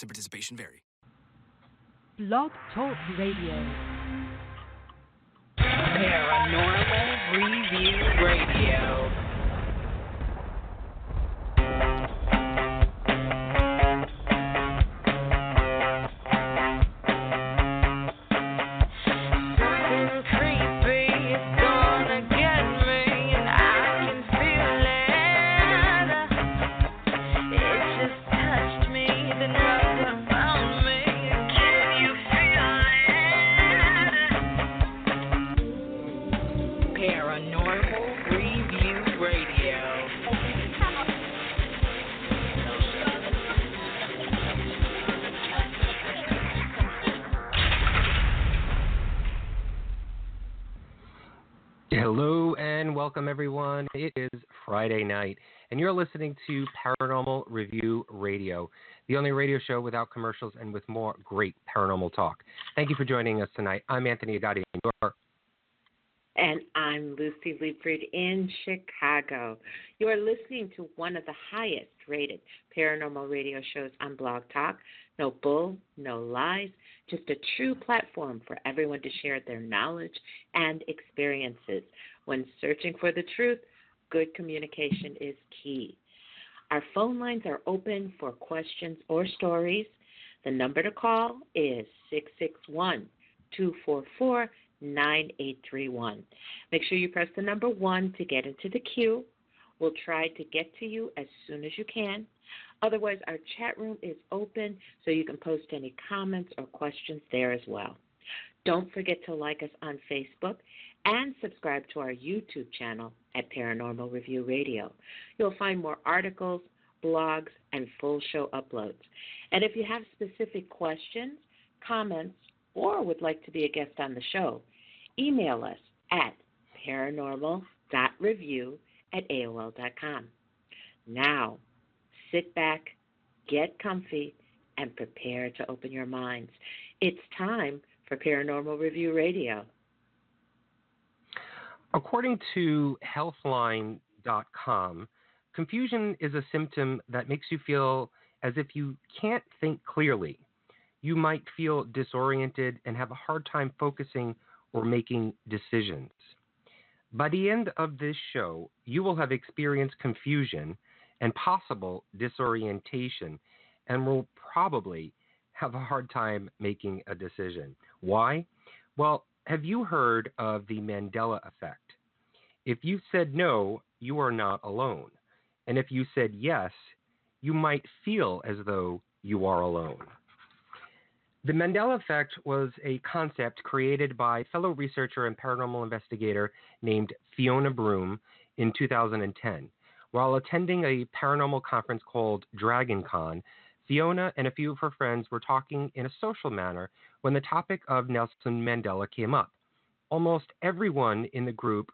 Price and participation vary. Blog Talk Radio. Paranormal Review Radio. Hello and welcome everyone. It is Friday night and you're listening to Paranormal Review Radio, the only radio show without commercials and with more great paranormal talk. Thank you for joining us tonight. I'm Anthony Agati in New York. And I'm Lucy Liefrid in Chicago. You are listening to one of the highest rated paranormal radio shows on Blog Talk. No bull, no lies, just a true platform for everyone to share their knowledge and experiences. When searching for the truth, good communication is key. Our phone lines are open for questions or stories. The number to call is 661-244-9831. Make sure you press the number 1 to get into the queue. We'll try to get to you as soon as you can. Otherwise, our chat room is open so you can post any comments or questions there as well. Don't forget to like us on Facebook and subscribe to our YouTube channel at Paranormal Review Radio. You'll find more articles, blogs, and full show uploads. And if you have specific questions, comments, or would like to be a guest on the show, email us at paranormal.review@aol.com. Now, sit back, get comfy, and prepare to open your minds. It's time for Paranormal Review Radio. According to healthline.com, confusion is a symptom that makes you feel as if you can't think clearly. You might feel disoriented and have a hard time focusing or making decisions. By the end of this show, you will have experienced confusion and possible disorientation and will probably have a hard time making a decision. Why? Well, have you heard of the Mandela Effect? If you said no, you are not alone. And if you said yes, you might feel as though you are alone. The Mandela Effect was a concept created by fellow researcher and paranormal investigator named Fiona Broome in 2010. While attending a paranormal conference called Dragon Con, Fiona and a few of her friends were talking in a social manner when the topic of Nelson Mandela came up. Almost everyone in the group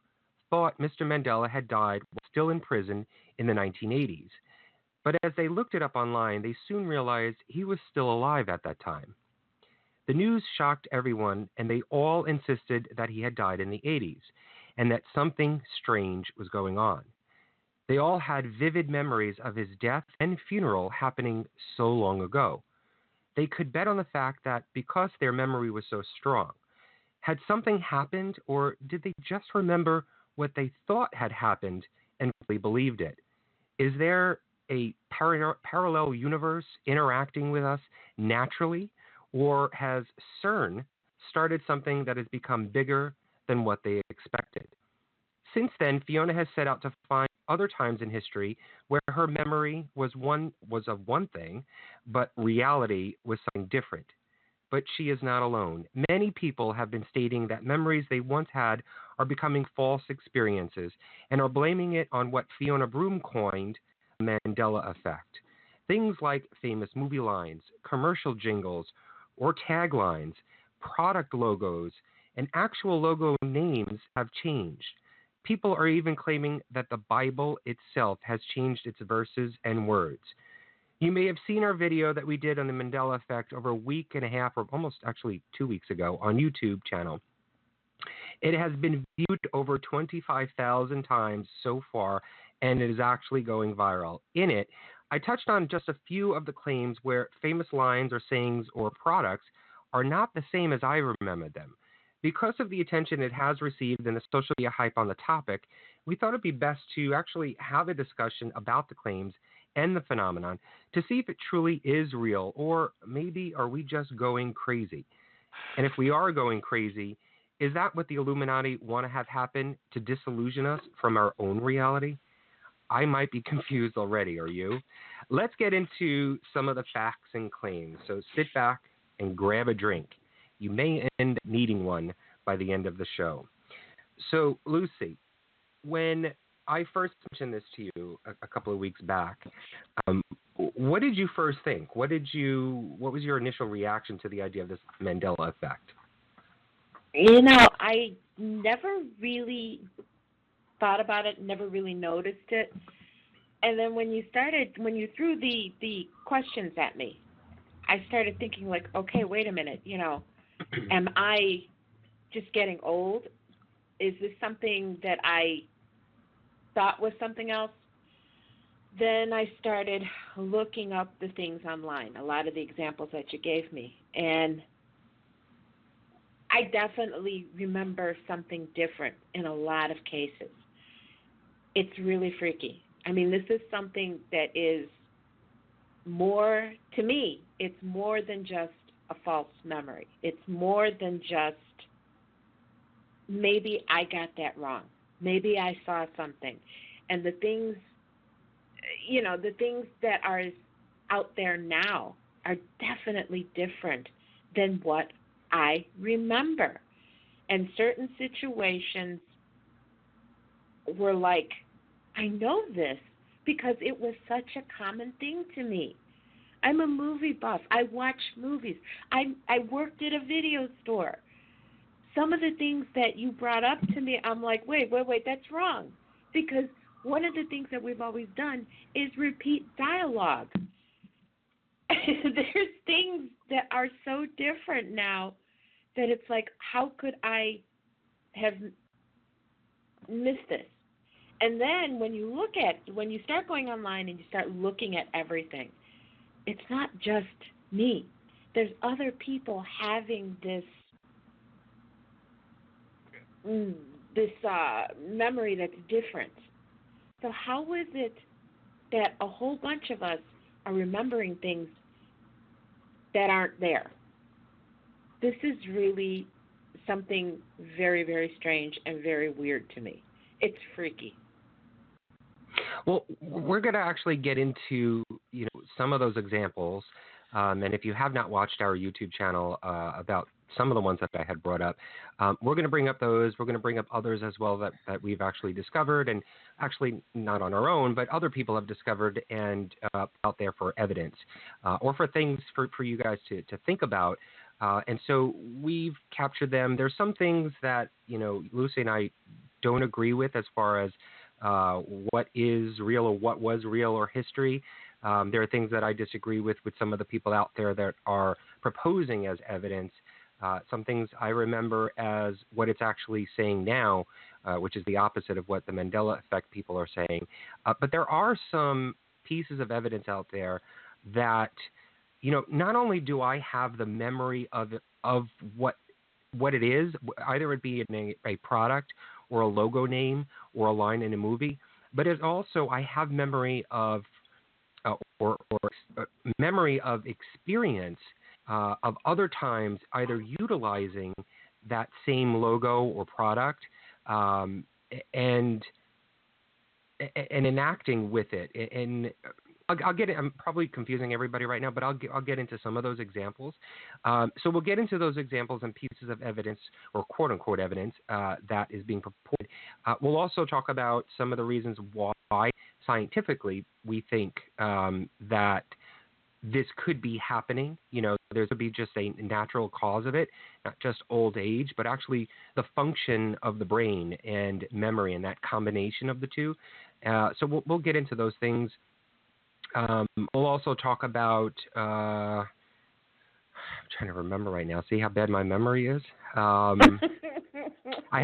thought Mr. Mandela had died while still in prison in the 1980s. But as they looked it up online, they soon realized he was still alive at that time. The news shocked everyone, and they all insisted that he had died in the 80s and that something strange was going on. They all had vivid memories of his death and funeral happening so long ago. They could bet on the fact that because their memory was so strong, had something happened, or did they just remember what they thought had happened and really believed it? Is there a parallel universe interacting with us naturally, or has CERN started something that has become bigger than what they expected? Since then, Fiona has set out to find other times in history where her memory was of one thing, but reality was something different. But she is not alone. Many people have been stating that memories they once had are becoming false experiences and are blaming it on what Fiona Broome coined the Mandela Effect. Things like famous movie lines, commercial jingles, or taglines, product logos, and actual logo names have changed. People are even claiming that the Bible itself has changed its verses and words. You may have seen our video that we did on the Mandela Effect over a week and a half, or almost actually 2 weeks ago, on YouTube channel. It has been viewed over 25,000 times so far, and it is actually going viral. In it, I touched on just a few of the claims where famous lines or sayings or products are not the same as I remembered them. Because of the attention it has received and the social media hype on the topic, we thought it'd be best to actually have a discussion about the claims and the phenomenon to see if it truly is real, or maybe are we just going crazy? And if we are going crazy, is that what the Illuminati want to have happen to disillusion us from our own reality? I might be confused already, are you? Let's get into some of the facts and claims. So sit back and grab a drink. You may end up needing one by the end of the show. So, Lucy, when I first mentioned this to you a couple of weeks back, what did you first think? What was your initial reaction to the idea of this Mandela effect? I never really thought about it, never really noticed it. And then when you threw the questions at me, I started thinking like, okay, wait a minute, am I just getting old? Is this something that I thought was something else? Then I started looking up the things online, a lot of the examples that you gave me. And I definitely remember something different in a lot of cases. It's really freaky. I mean, this is something that is more, to me, it's more than just a false memory. It's more than just, maybe I got that wrong. Maybe I saw something. And the things that are out there now are definitely different than what I remember. And certain situations were like, I know this because it was such a common thing to me. I'm a movie buff. I watch movies. I worked at a video store. Some of the things that you brought up to me, I'm like, wait, that's wrong. Because one of the things that we've always done is repeat dialogue. There's things that are so different now that it's like, how could I have missed this? And then when you start going online and you start looking at everything, it's not just me. There's other people having this memory that's different. So how is it that a whole bunch of us are remembering things that aren't there? This is really something very, very strange and very weird to me. It's freaky. Well, we're going to actually get into some of those examples, and if you have not watched our YouTube channel about some of the ones that I had brought up, we're going to bring up those. We're going to bring up others as well that we've actually discovered, and actually not on our own, but other people have discovered and out there for evidence or for things for you guys to think about. And so we've captured them. There's some things that Lucy and I don't agree with as far as what is real or what was real or history. There are things that I disagree with some of the people out there that are proposing as evidence. Some things I remember as what it's actually saying now, which is the opposite of what the Mandela Effect people are saying. But there are some pieces of evidence out there that, not only do I have the memory of what it is, either it be a product or a logo name or a line in a movie, but it's also I have memory of memory of experience of other times either utilizing that same logo or product and enacting with it. And I'll get it. I'm probably confusing everybody right now, but I'll get into some of those examples. So we'll get into those examples and pieces of evidence, or quote unquote evidence, that is being purported. We'll also talk about some of the reasons why scientifically we think that this could be happening. There could be just a natural cause of it, not just old age, but actually the function of the brain and memory and that combination of the two. So we'll get into those things. We'll also talk about, I'm trying to remember right now, see how bad my memory is. I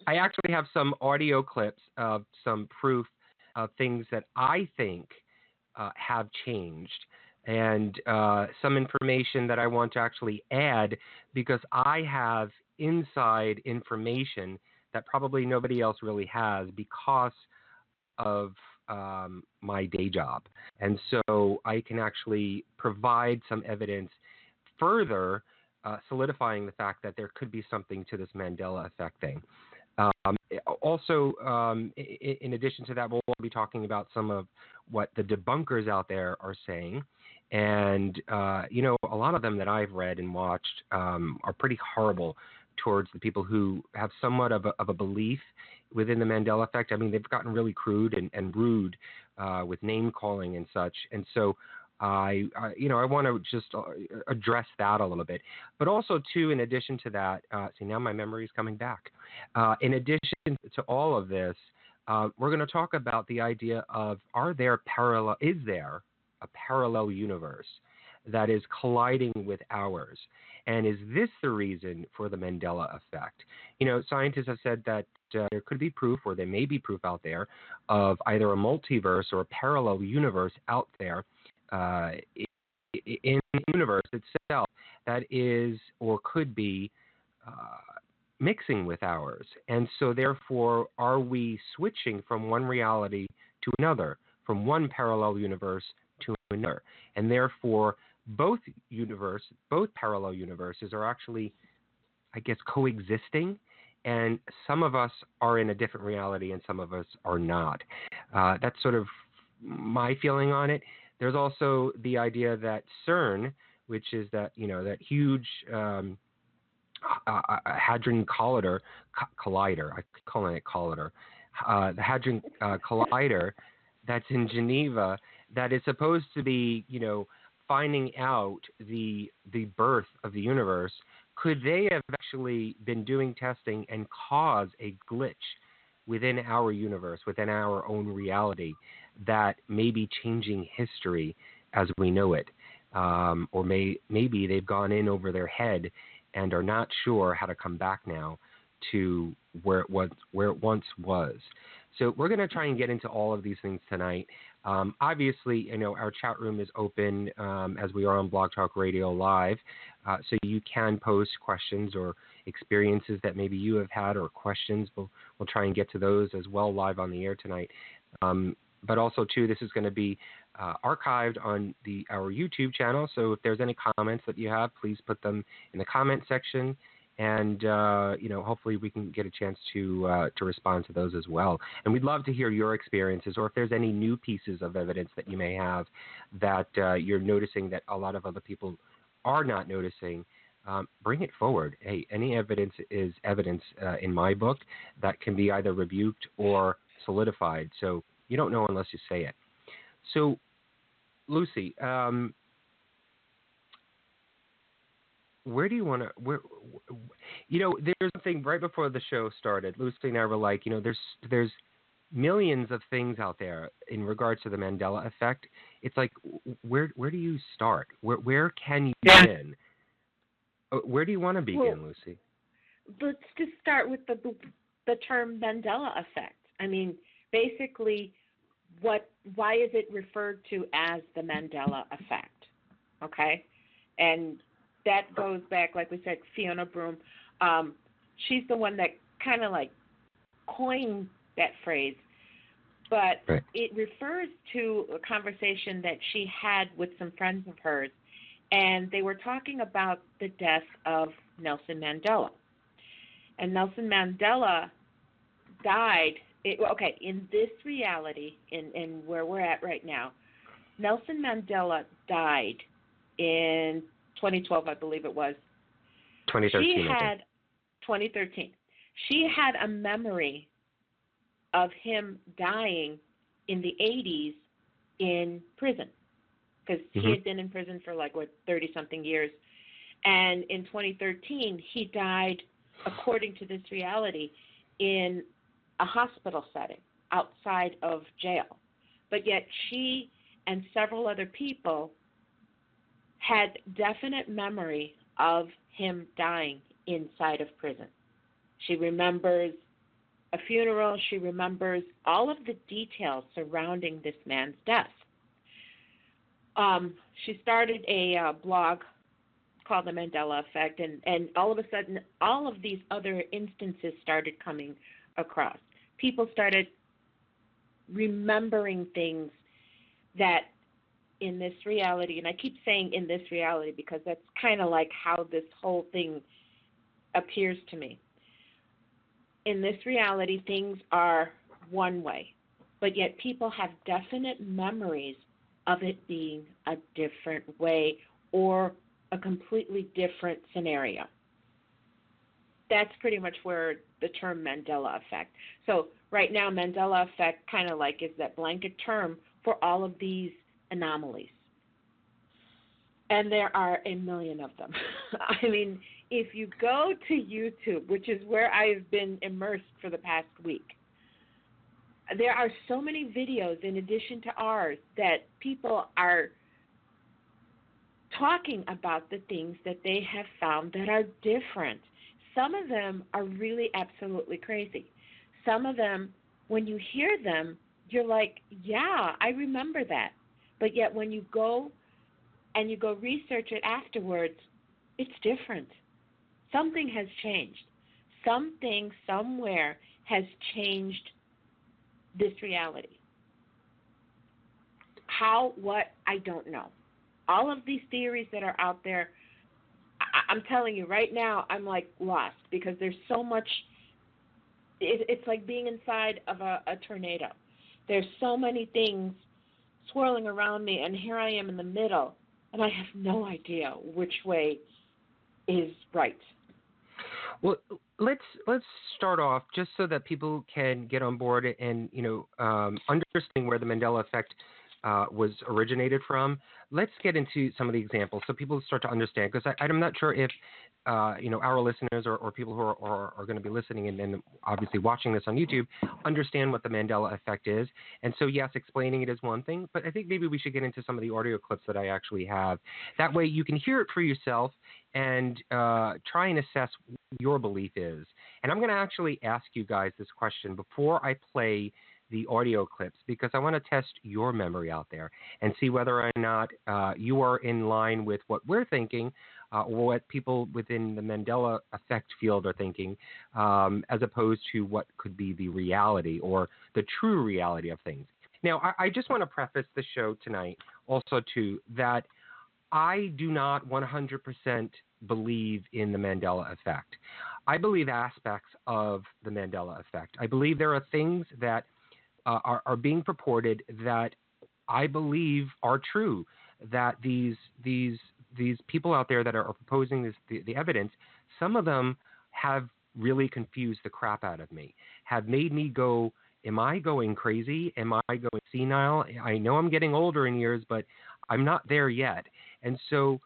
actually have some audio clips of some proof of things that I think have changed. And some information that I want to actually add because I have inside information that probably nobody else really has because of my day job. And so I can actually provide some evidence further solidifying the fact that there could be something to this Mandela effect thing. Also, in addition to that, we'll be talking about some of what the debunkers out there are saying. And, a lot of them that I've read and watched are pretty horrible towards the people who have somewhat of a belief within the Mandela effect. I mean, they've gotten really crude and rude with name calling and such. And so I want to just address that a little bit. But also, too, in addition to that, see, now my memory is coming back. In addition to all of this, we're going to talk about the idea of is there a parallel universe that is colliding with ours? And is this the reason for the Mandela effect? Scientists have said that there could be proof, or there may be proof out there, of either a multiverse or a parallel universe out there in the universe itself that is or could be mixing with ours. And so therefore, are we switching from one reality to another, from one parallel universe to another? And therefore, both parallel universes are actually, I guess, coexisting. And some of us are in a different reality and some of us are not. That's sort of my feeling on it. There's also the idea that CERN, which is that huge Hadron Collider, I keep calling it Collider, the Hadron Collider that's in Geneva, that is supposed to be finding out the birth of the universe. Could they have actually been doing testing and cause a glitch within our universe, within our own reality, that may be changing history as we know it? Or maybe they've gone in over their head and are not sure how to come back now to where it once was. So we're going to try and get into all of these things tonight. Obviously, our chat room is open as we are on Blog Talk Radio Live, so you can post questions or experiences that maybe you have had or questions. We'll try and get to those as well live on the air tonight. But also, too, this is going to be archived on our YouTube channel. So if there's any comments that you have, please put them in the comment section. And, hopefully we can get a chance to respond to those as well. And we'd love to hear your experiences, or if there's any new pieces of evidence that you may have that you're noticing that a lot of other people are not noticing, bring it forward. Hey, any evidence is evidence in my book that can be either rebuked or solidified. So you don't know unless you say it. So, Lucy, where do you want to? There's something right before the show started. Lucy and I were like, there's millions of things out there in regards to the Mandela effect. It's like, where do you start? Where can you begin? Where do you want to begin, Lucy? Let's just start with the term Mandela effect. I mean, basically, why is it referred to as the Mandela effect? Okay, and that goes back, like we said, Fiona Broome. She's the one that kind of like coined that phrase, but right. It refers to a conversation that she had with some friends of hers, and they were talking about the death of Nelson Mandela. And Nelson Mandela died. In this reality, in where we're at right now, Nelson Mandela died in 2012, I believe it was. 2013. 2013. She had a memory of him dying in the 80s in prison, because he had been in prison for 30-something years. And in 2013, he died, according to this reality, in a hospital setting outside of jail. But yet she and several other people had definite memory of him dying inside of prison. She remembers a funeral. She remembers all of the details surrounding this man's death. She started a blog called the Mandela Effect, and all of a sudden, all of these other instances started coming across. People started remembering things that in this reality, and I keep saying in this reality because that's kind of like how this whole thing appears to me. In this reality, things are one way, but yet people have definite memories of it being a different way or a completely different scenario. That's pretty much where the term Mandela Effect. So right now, Mandela Effect kind of like is that blanket term for all of these anomalies. And there are a million of them. I mean, if you go to YouTube, which is where I've been immersed for the past week, there are so many videos in addition to ours that people are talking about the things that they have found that are different. Some of them are really absolutely crazy. Some of them, when you hear them, you're like, yeah, I remember that. But yet when you go and you go research it afterwards, it's different. Something has changed. Something somewhere has changed this reality. How, what, I don't know. All of these theories that are out there, I'm telling you right now, I'm like lost because there's so much. It's like being inside of a tornado. There's so many things swirling around me, and here I am in the middle, and I have no idea which way is right. Well, let's start off just so that people can get on board and understanding where the Mandela effect was originated from. Let's get into some of the examples so people start to understand, because I'm not sure if our listeners or people who are going to be listening and obviously watching this on YouTube understand what the Mandela effect is. And so, yes, explaining it is one thing, but I think maybe we should get into some of the audio clips that I actually have. That way you can hear it for yourself and try and assess what your belief is. And I'm going to actually ask you guys this question before I play the audio clips, because I want to test your memory out there and see whether or not you are in line with what we're thinking or what people within the Mandela effect field are thinking, as opposed to what could be the reality or the true reality of things. Now, I just want to preface the show tonight also too that I do not 100% believe in the Mandela effect. I believe aspects of the Mandela effect. I believe there are things that are being purported that I believe are true, that these people out there that are proposing this, the evidence, some of them have really confused the crap out of me, have made me go, am I going crazy? Am I going senile? I know I'm getting older in years, but I'm not there yet. And so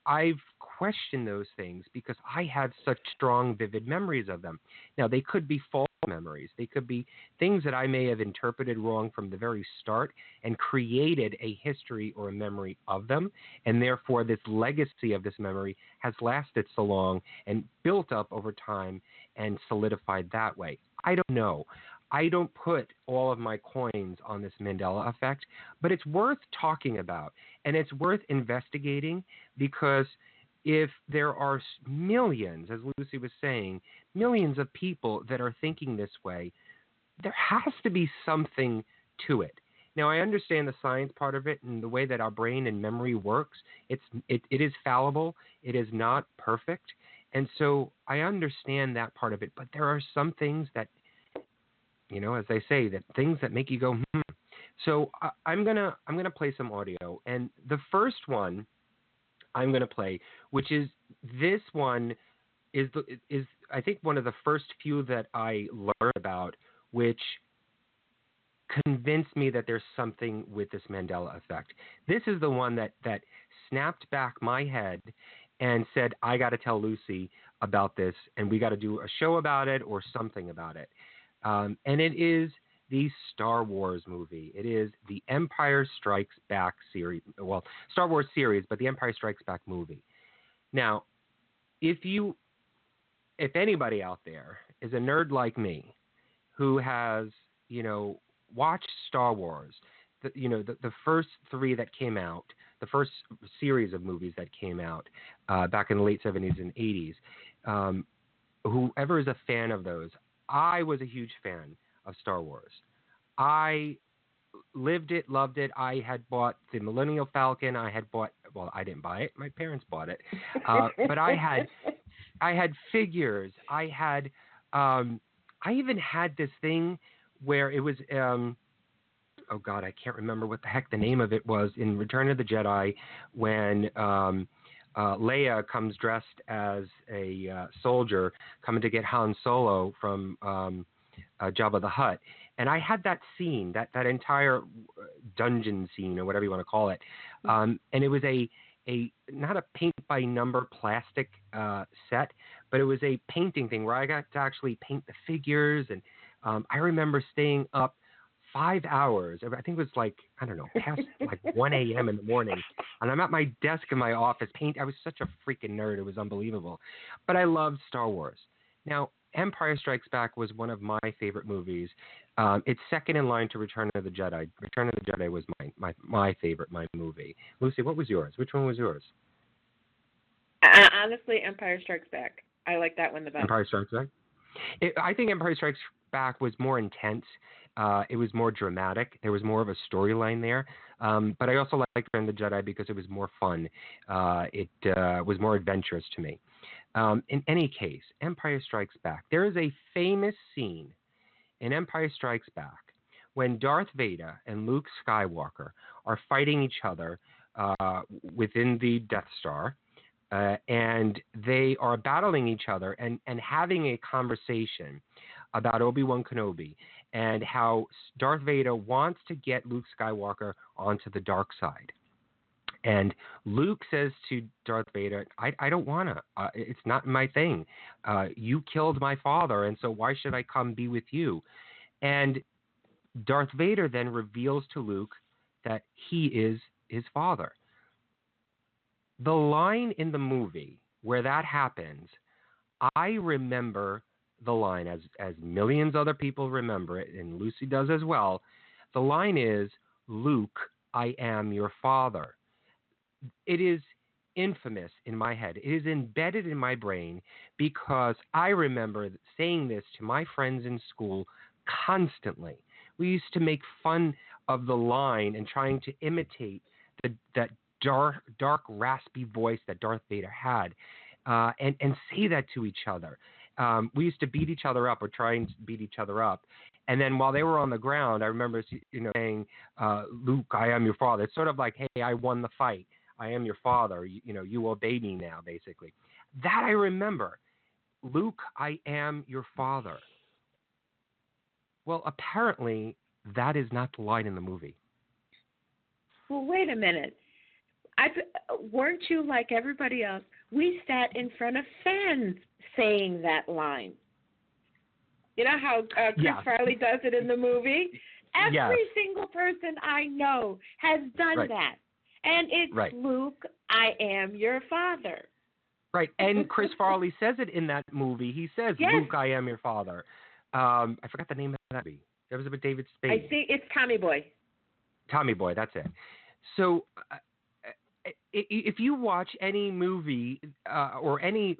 I've questioned those things because I have such strong, vivid memories of them. Now, they could be false memories. They could be things that I may have interpreted wrong from the very start and created a history or a memory of them. And therefore, this legacy of this memory has lasted so long and built up over time and solidified that way. I don't know. I don't put all of my coins on this Mandela effect, but it's worth talking about and it's worth investigating, because if there are millions, as Lucy was saying, millions of people that are thinking this way, there has to be something to it. Now, I understand the science part of it and the way that our brain and memory works. It is fallible. It is not perfect. And so I understand that part of it. But there are some things that, as they say, that things that make you go, hmm. So I'm gonna play some audio. And the first one I'm going to play, which is this one, is I think one of the first few that I learned about, which convinced me that there's something with this Mandela effect. This is the one that snapped back my head and said, I got to tell Lucy about this, and we got to do a show about it or something about it. And it is the Star Wars movie. It is the Empire Strikes Back series. Well, Star Wars series, but the Empire Strikes Back movie. Now, if anybody out there is a nerd like me who has, watched Star Wars, the first three that came out, the first series of movies that came out back in the late 70s and 80s. Whoever is a fan of those, I was a huge fan of Star Wars. I lived it, loved it. I had bought the Millennium Falcon. I didn't buy it. My parents bought it. But I had figures. I even had this thing where it was, oh God, I can't remember what the heck the name of it was in Return of the Jedi when Leia comes dressed as a soldier coming to get Han Solo from Jabba the Hutt. And I had that scene, that entire dungeon scene or whatever you want to call it. And it was a not a paint by number plastic set, but it was a painting thing where I got to actually paint the figures. And I remember staying up 5 hours. I think it was past 1 a.m. in the morning. And I'm at my desk in my office I was such a freaking nerd. It was unbelievable. But I loved Star Wars. Now, Empire Strikes Back was one of my favorite movies. It's second in line to Return of the Jedi. Return of the Jedi was my favorite, my movie. Lucy, what was yours? Which one was yours? Honestly, Empire Strikes Back. I like that one the best. Empire Strikes Back? I think Empire Strikes Back was more intense. It was more dramatic. There was more of a storyline there. But I also liked Return of the Jedi because it was more fun. It was more adventurous to me. In any case, Empire Strikes Back. There is a famous scene in Empire Strikes Back when Darth Vader and Luke Skywalker are fighting each other within the Death Star, and they are battling each other and having a conversation about Obi-Wan Kenobi and how Darth Vader wants to get Luke Skywalker onto the dark side. And Luke says to Darth Vader, I don't want to. It's not my thing. You killed my father, and so why should I come be with you? And Darth Vader then reveals to Luke that he is his father. The line in the movie where that happens, I remember the line, as millions other people remember it, and Lucy does as well. The line is, Luke, I am your father. It is infamous in my head. It is embedded in my brain because I remember saying this to my friends in school constantly. We used to make fun of the line and trying to imitate that dark, raspy voice that Darth Vader had, and say that to each other. We used to beat each other up or try and beat each other up. And then while they were on the ground, I remember saying, Luke, I am your father. It's sort of like, hey, I won the fight. I am your father. You obey me now, basically. That I remember. Luke, I am your father. Well, apparently, that is not the line in the movie. Well, wait a minute. Weren't you like everybody else? We sat in front of fans saying that line. You know how Chris Farley does it in the movie? Every single person I know has done that. And it's Luke, I am your father. Right, and Chris Farley says it in that movie. He says, Luke, I am your father. I forgot the name of that movie. That was about David Spade. I think it's Tommy Boy. Tommy Boy, that's it. So if you watch any movie or any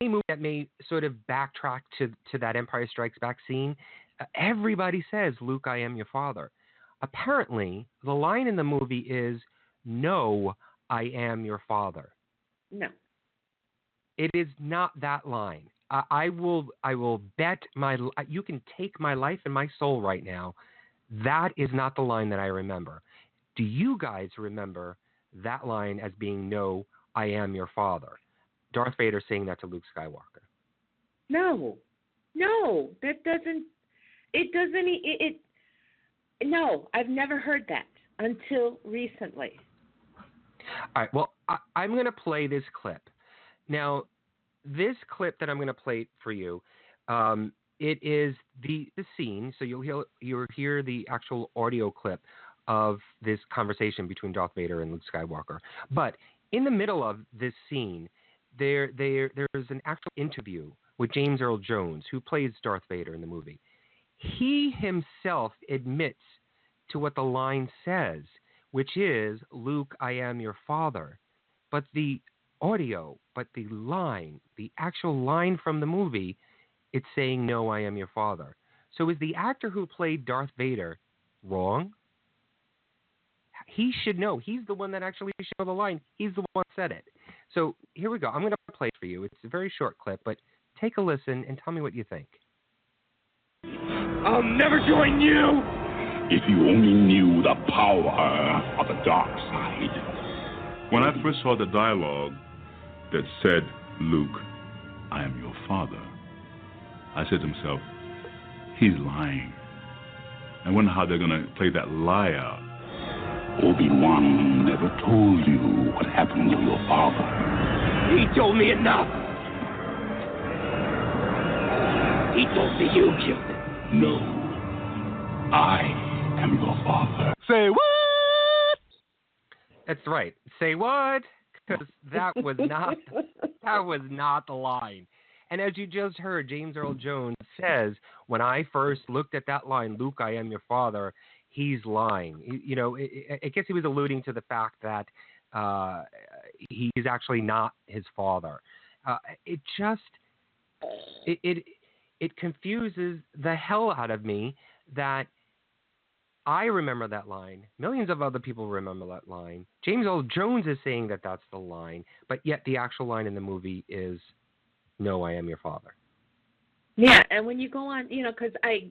movie that may sort of backtrack to that Empire Strikes Back scene, everybody says, Luke, I am your father. Apparently, the line in the movie is, no, I am your father. No. It is not that line. I will bet you can take my life and my soul right now. That is not the line that I remember. Do you guys remember that line as being, no, I am your father? Darth Vader saying that to Luke Skywalker. No, that doesn't. It doesn't. No, I've never heard that until recently. All right. Well, I'm going to play this clip. Now, this clip that I'm going to play for you, it is the scene. So you'll hear the actual audio clip of this conversation between Darth Vader and Luke Skywalker. But in the middle of this scene, there's an actual interview with James Earl Jones, who plays Darth Vader in the movie. He himself admits to what the line says, which is, Luke, I am your father. But the audio, but the line, the actual line from the movie, it's saying, no, I am your father. So is the actor who played Darth Vader wrong? He should know. He's the one that actually should know the line. He's the one that said it. So here we go. I'm going to play it for you. It's a very short clip, but take a listen and tell me what you think. I'll never join you! If you only knew the power of the dark side. When I first saw the dialogue that said, Luke, I am your father, I said to myself, he's lying. I wonder how they're going to play that lie out. Obi-Wan never told you what happened to your father. He told me enough. He told me you killed him. No. I am your father. Say what? That's right. Say what? Because that was not the line. And as you just heard, James Earl Jones says, when I first looked at that line, Luke, I am your father, he's lying. You know, I guess he was alluding to the fact that he's actually not his father. It confuses the hell out of me that I remember that line. Millions of other people remember that line. James Earl Jones is saying that that's the line, but yet the actual line in the movie is, no, I am your father. Yeah, and when you go on, you know, because I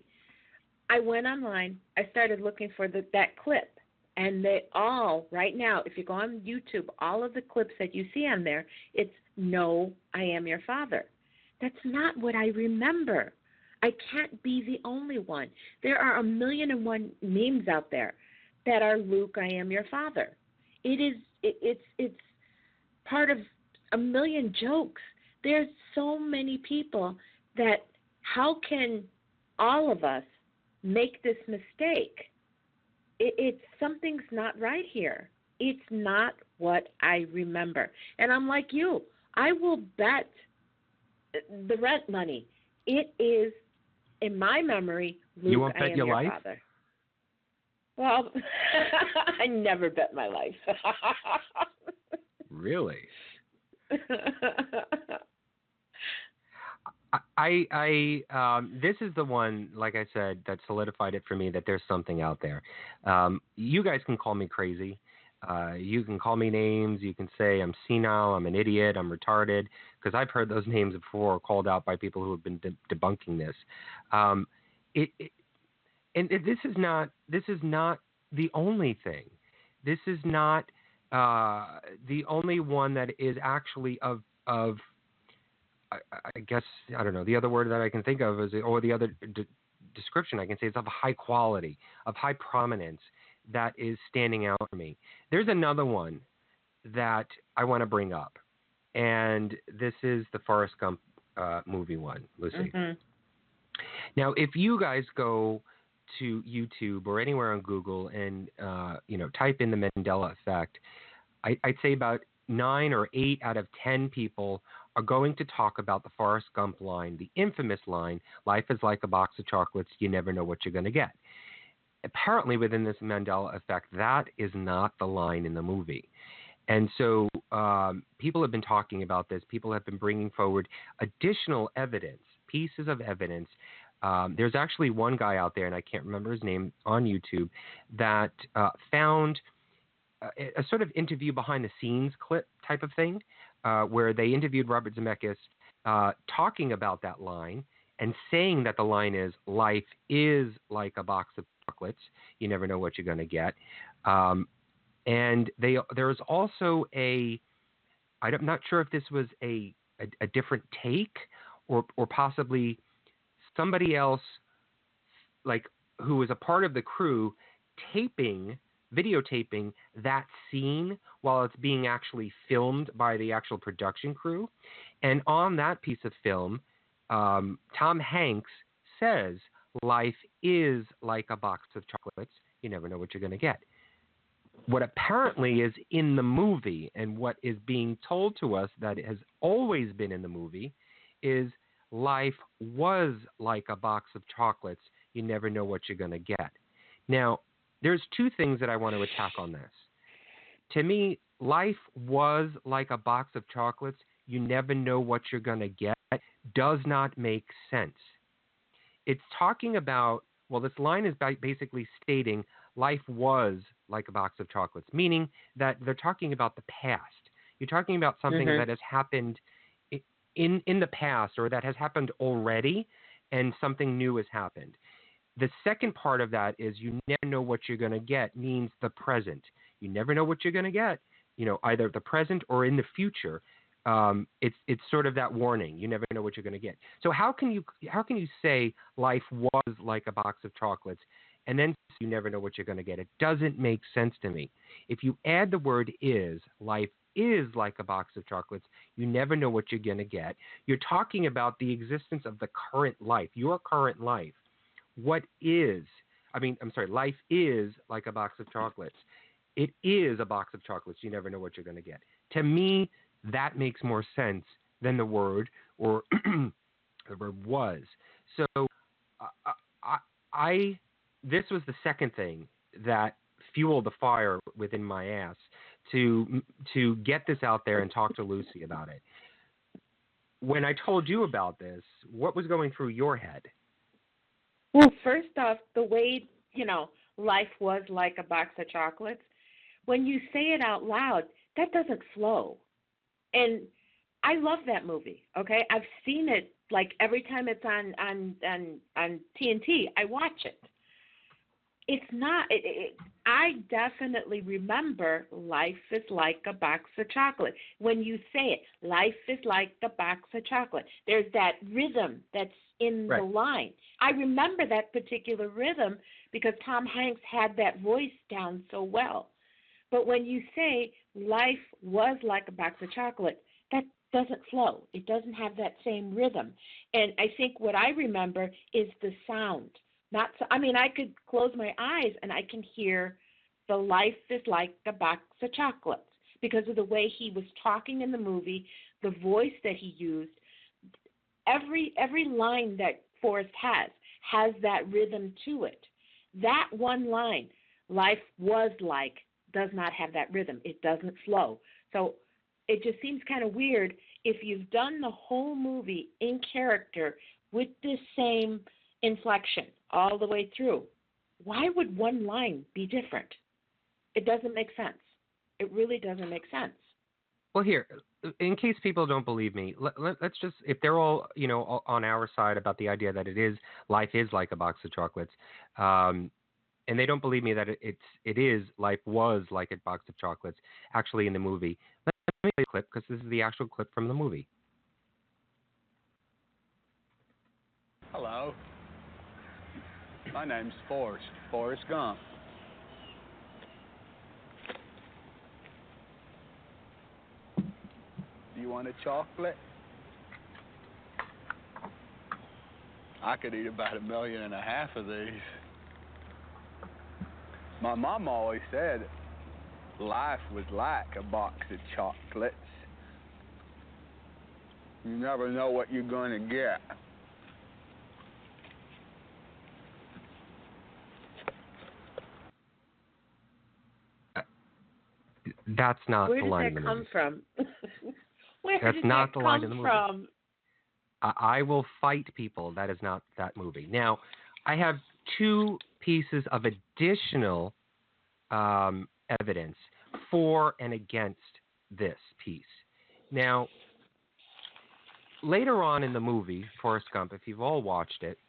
went online, I started looking for that clip, and they all, right now, if you go on YouTube, all of the clips that you see on there, it's, no, I am your father. That's not what I remember. I can't be the only one. There are 1,000,001 memes out there that are, Luke, I am your father. It's part of 1,000,000 jokes. There's so many people that, how can all of us make this mistake? It's something's not right here. It's not what I remember. And I'm like you. I will bet the rent money. It is, in my memory, Luke, you won't bet I am your life? father. Well, I never bet my life. Really? This is the one, like I said, that solidified it for me that there's something out there. You guys can call me crazy. You can call me names. You can say I'm senile, I'm an idiot, I'm retarded, because I've heard those names before called out by people who have been debunking this. This is not the only thing. This is not the only one that is actually of I guess, I don't know, the other word that I can think of is, or the other description I can say is of high quality, of high prominence, that is standing out for me. There's another one that I want to bring up, and this is the Forrest Gump movie one, Lucy. Mm-hmm. Now, if you guys go to YouTube or anywhere on Google and type in the Mandela Effect, I'd say about 9 or 8 out of 10 people are going to talk about the Forrest Gump line, the infamous line, life is like a box of chocolates, you never know what you're going to get. Apparently, within this Mandela Effect, that is not the line in the movie. And so people have been talking about this. People have been bringing forward additional evidence, pieces of evidence. There's actually one guy out there, and I can't remember his name, on YouTube, that found a sort of interview behind the scenes clip type of thing, where they interviewed Robert Zemeckis talking about that line and saying that the line is, life is like a box of chocolates, you never know what you're going to get. And there's also I'm not sure if this was a different take or possibly somebody else, like, who was a part of the crew, videotaping that scene while it's being actually filmed by the actual production crew. And on that piece of film, Tom Hanks says, life is like a box of chocolates, you never know what you're going to get. What apparently is in the movie, and what is being told to us that has always been in the movie, is life was like a box of chocolates, you never know what you're going to get. Now, there's two things that I want to attack on this. To me, life was like a box of chocolates. You never know what you're going to get. Does not make sense. It's talking about, well, this line is basically stating life was like a box of chocolates, meaning that they're talking about the past. You're talking about something that has happened in the past, or that has happened already, and something new has happened. The second part of that is you never know what you're going to get, means the present. You never know what you're going to get, either the present or in the future. It's sort of that warning. You never know what you're going to get. So how can you say life was like a box of chocolates and then you never know what you're going to get? It doesn't make sense to me. If you add the word is, life is like a box of chocolates, you never know what you're going to get. You're talking about the existence of the current life, your current life. Life is like a box of chocolates. It is a box of chocolates. You never know what you're going to get. To me, that makes more sense than the word or the word was. So this was the second thing that fueled the fire within my ass to get this out there and talk to Lucy about it. When I told you about this, what was going through your head? Well, first off, the way, life was like a box of chocolates, when you say it out loud, that doesn't flow. And I love that movie, okay? I've seen it, like, every time it's on TNT, I watch it. It's not, I definitely remember life is like a box of chocolate. When you say it, life is like a box of chocolate, there's that rhythm that's in the line. I remember that particular rhythm because Tom Hanks had that voice down so well. But when you say life was like a box of chocolate, that doesn't flow. It doesn't have that same rhythm. And I think what I remember is the sound. I could close my eyes and I can hear the life is like a box of chocolates because of the way he was talking in the movie, the voice that he used. Every line that Forrest has that rhythm to it. That one line, life was like, does not have that rhythm. It doesn't flow. So it just seems kind of weird if you've done the whole movie in character with this same inflection all the way through. Why would one line be different? It doesn't make sense. It really doesn't make sense. Well, here, in case people don't believe me, let's just, if they're all, on our side about the idea that life is like a box of chocolates, and they don't believe me that life was like a box of chocolates, actually in the movie. Let me play a clip because this is the actual clip from the movie. Hello. My name's Forrest Gump. Do you want a chocolate? I could eat about 1.5 million of these. My mom always said life was like a box of chocolates. You never know what you're going to get. That's not the line in the movie. Where did that come from? That's not the line in the movie. I will fight people. That is not that movie. Now, I have two pieces of additional evidence for and against this piece. Now, later on in the movie, Forrest Gump, if you've all watched it,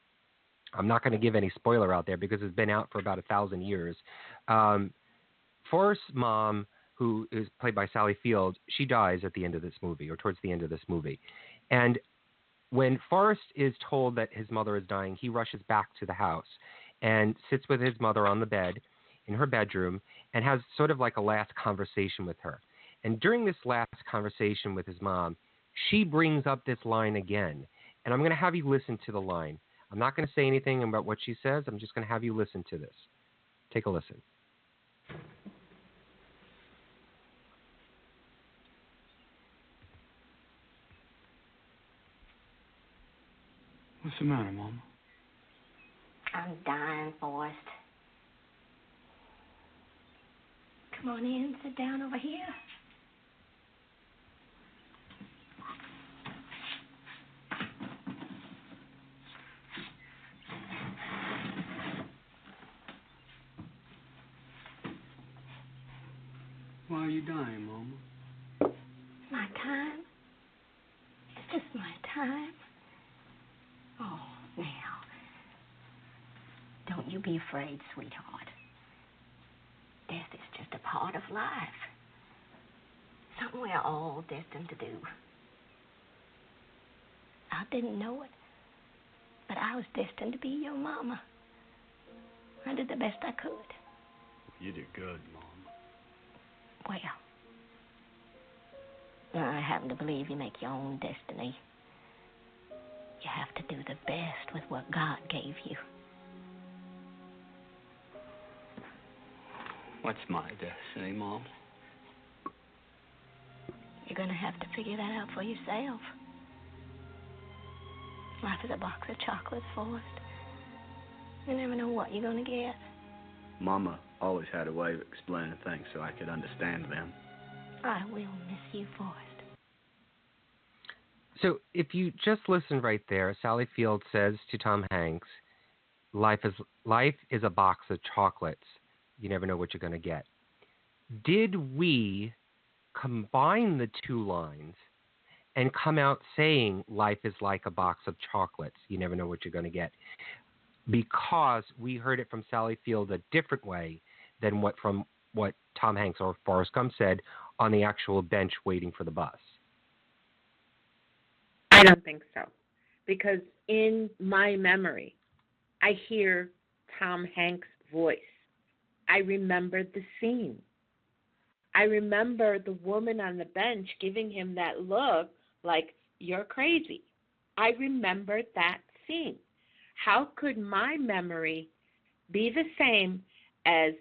I'm not going to give any spoiler out there because it's been out for about 1,000 years. Forrest's mom, who is played by Sally Field, she dies at the end of this movie, or towards the end of this movie. And when Forrest is told that his mother is dying, he rushes back to the house and sits with his mother on the bed in her bedroom and has sort of like a last conversation with her. And during this last conversation with his mom, she brings up this line again. And I'm going to have you listen to the line. I'm not going to say anything about what she says. I'm just going to have you listen to this. Take a listen. What's the matter, Mama? I'm dying, Forrest. Come on in, sit down over here. Why are you dying, Mama? It's my time. It's just my time. Oh, now. Don't you be afraid, sweetheart. Death is just a part of life. Something we're all destined to do. I didn't know it, but I was destined to be your mama. I did the best I could. You did good, Mom. Well, I happen to believe you make your own destiny. You have to do the best with what God gave you. What's my destiny, Mom? You're going to have to figure that out for yourself. Life is a box of chocolates, Forrest. You never know what you're going to get. Mama always had a way of explaining things so I could understand them. I will miss you, Forrest. So if you just listen right there, Sally Field says to Tom Hanks, life is a box of chocolates. You never know what you're going to get. Did we combine the two lines and come out saying life is like a box of chocolates? You never know what you're going to get. Because we heard it from Sally Field a different way than what Tom Hanks or Forrest Gump said on the actual bench waiting for the bus. I don't think so. Because in my memory, I hear Tom Hanks' voice. I remember the scene. I remember the woman on the bench giving him that look like, you're crazy. I remember that scene. How could my memory be the same as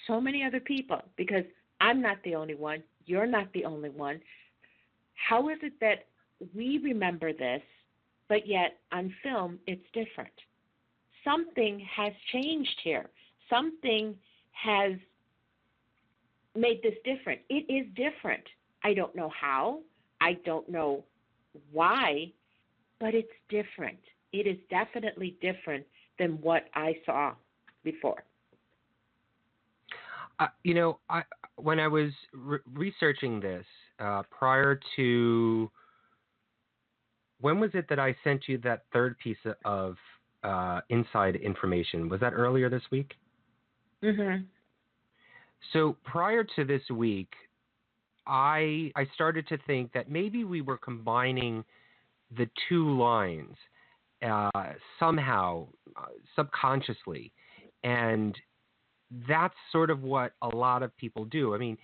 so many other people? Because I'm not the only one. You're not the only one. How is it that we remember this, but yet on film it's different? Something has changed here. Something has made this different. It is different. I don't know how. I don't know why, but it's different. It is definitely different than what I saw before. When I was researching this prior to, when was it that I sent you that third piece of inside information? Was that earlier this week? Mm-hmm. So prior to this week, I started to think that maybe we were combining the two lines somehow, subconsciously. And that's sort of what a lot of people do. I mean,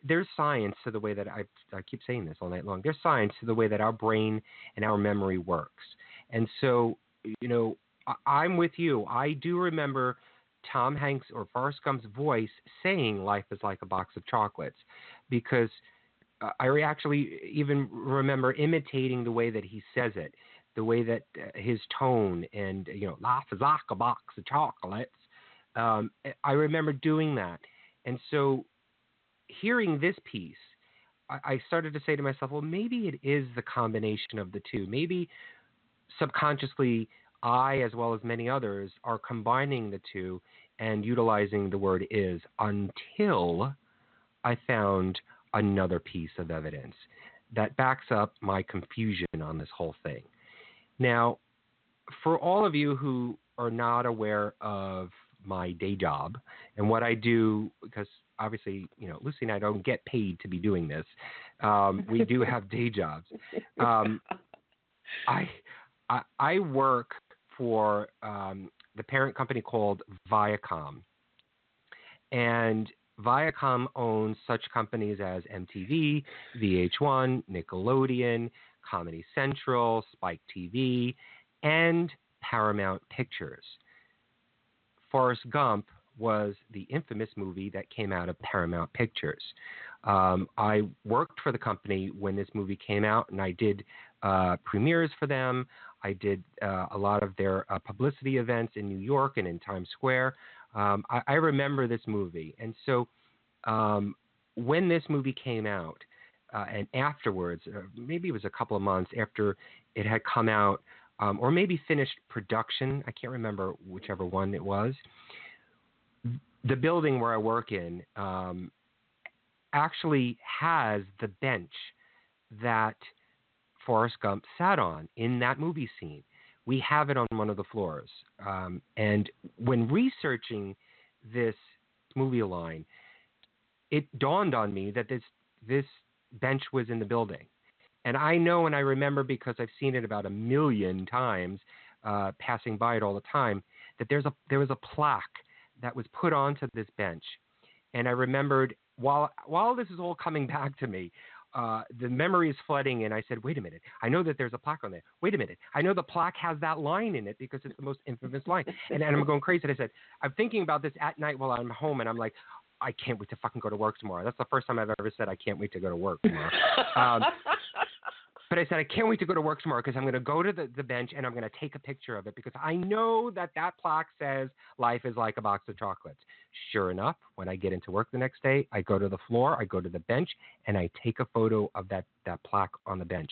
there's science to the way that I keep saying this all night long. There's science to the way that our brain and our memory works. And so, I'm with you. I do remember Tom Hanks or Forrest Gump's voice saying life is like a box of chocolates, because I actually even remember imitating the way that he says it, the way that his tone and, life is like a box of chocolates. I remember doing that. And so hearing this piece, I started to say to myself, well, maybe it is the combination of the two. Maybe subconsciously I, as well as many others, are combining the two and utilizing the word is, until I found another piece of evidence that backs up my confusion on this whole thing. Now, for all of you who are not aware of my day job and what I do, because obviously, Lucy and I don't get paid to be doing this. We do have day jobs. I work for the parent company called Viacom. And Viacom owns such companies as MTV, VH1, Nickelodeon, Comedy Central, Spike TV, and Paramount Pictures. Forrest Gump was the infamous movie that came out of Paramount Pictures. I worked for the company when this movie came out, and I did premieres for them. I did a lot of their publicity events in New York and in Times Square. I remember this movie. And so when this movie came out, and afterwards, maybe it was a couple of months after it had come out, or maybe finished production, I can't remember whichever one it was, the building where I work in actually has the bench that Forrest Gump sat on in that movie scene. We have it on one of the floors. And when researching this movie line, it dawned on me that this bench was in the building. And I know and I remember, because I've seen it about 1 million times, passing by it all the time, that there was a plaque that was put onto this bench. And I remembered, while this is all coming back to me, the memory is flooding, and I said, wait a minute, I know that there's a plaque on there. Wait a minute, I know the plaque has that line in it because it's the most infamous line. And I'm going crazy. And I said, I'm thinking about this at night while I'm home, and I'm like, I can't wait to fucking go to work tomorrow. That's the first time I've ever said I can't wait to go to work tomorrow. But I said, I can't wait to go to work tomorrow because I'm going to go to the bench and I'm going to take a picture of it because I know that plaque says life is like a box of chocolates. Sure enough, when I get into work the next day, I go to the floor, I go to the bench, and I take a photo of that plaque on the bench.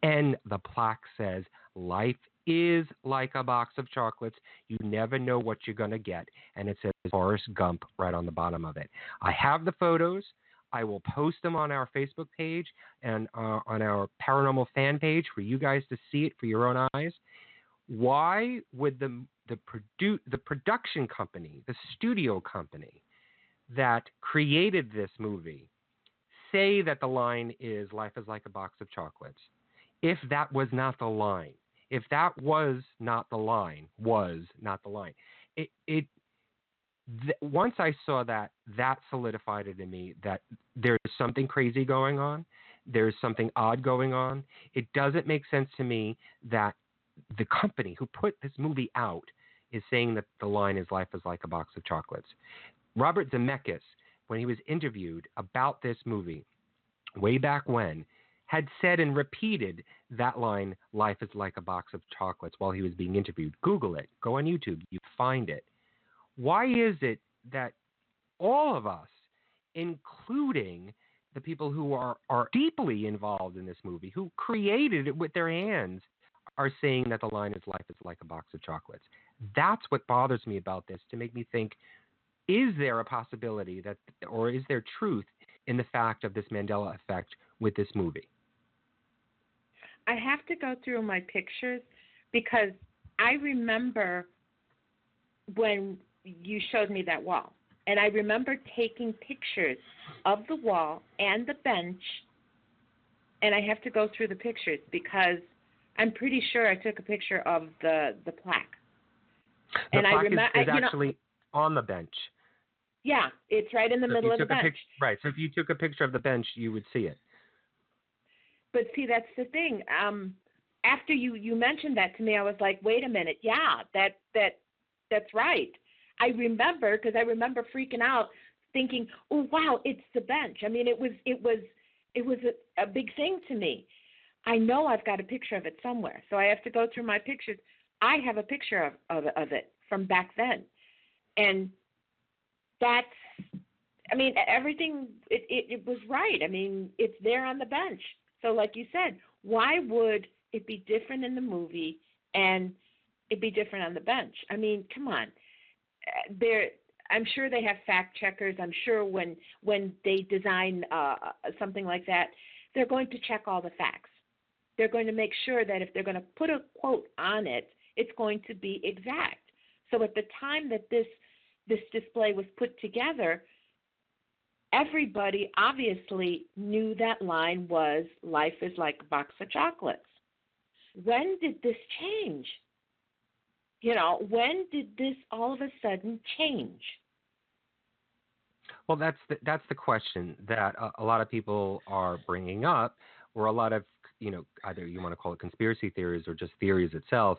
And the plaque says life is like a box of chocolates. You never know what you're going to get. And it says Forrest Gump right on the bottom of it. I have the photos. I will post them on our Facebook page and on our Paranormal fan page for you guys to see it for your own eyes. Why would the production company, the studio company that created this movie, say that the line is life is like a box of chocolates, if that was not the line? If that was not the line, once I saw that solidified it in me that there's something crazy going on. There's something odd going on. It doesn't make sense to me that the company who put this movie out is saying that the line is life is like a box of chocolates. Robert Zemeckis, when he was interviewed about this movie way back when, had said and repeated that line, life is like a box of chocolates, while he was being interviewed. Google it. Go on YouTube. You find it. Why is it that all of us, including the people who are deeply involved in this movie, who created it with their hands, are saying that the line is life is like a box of chocolates? That's what bothers me about this, to make me think, is there a possibility that, or is there truth in the fact of this Mandela effect with this movie? I have to go through my pictures because I remember when you showed me that wall. And I remember taking pictures of the wall and the bench, and I have to go through the pictures because I'm pretty sure I took a picture of the plaque. The plaque is actually on the bench. Yeah, it's right in the middle of the bench. Right, so if you took a picture of the bench, you would see it. But see, that's the thing. After you mentioned that to me, I was like, wait a minute, yeah, that's right. I remember, because I remember freaking out, thinking, oh wow, it's the bench. I mean, it was a big thing to me. I know I've got a picture of it somewhere, so I have to go through my pictures. I have a picture of it from back then, and that's, I mean, everything. It was right. I mean, it's there on the bench. So, like you said, why would it be different in the movie and it be different on the bench? I mean, come on. I'm sure they have fact checkers. I'm sure when they design something like that, they're going to check all the facts. They're going to make sure that if they're going to put a quote on it, it's going to be exact. So at the time that this display was put together, everybody obviously knew that line was life is like a box of chocolates. When did this change? You know, when did this all of a sudden change? Well, that's the question that a lot of people are bringing up, or a lot of, either you want to call it conspiracy theories or just theories itself,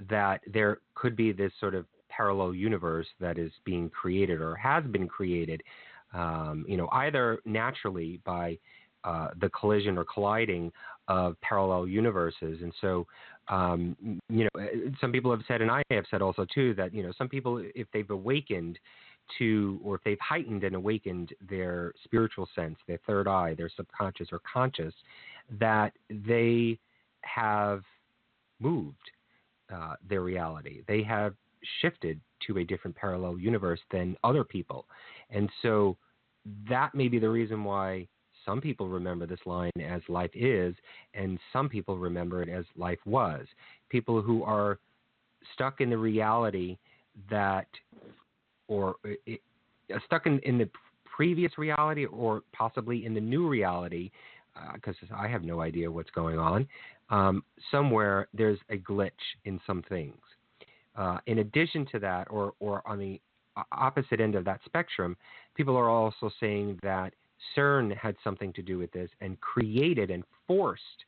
that there could be this sort of parallel universe that is being created or has been created, either naturally by the collision or colliding of parallel universes. And so, some people have said, and I have said also too, that, some people, if they've awakened to, or if they've heightened and awakened their spiritual sense, their third eye, their subconscious or conscious, that they have moved their reality. They have shifted to a different parallel universe than other people. And so that may be the reason why some people remember this line as life is, and some people remember it as life was. People who are stuck in the reality that, or stuck in the previous reality, or possibly in the new reality, because I have no idea what's going on. Somewhere there's a glitch in some things. In addition to that, or on the opposite end of that spectrum, people are also saying that CERN had something to do with this and created and forced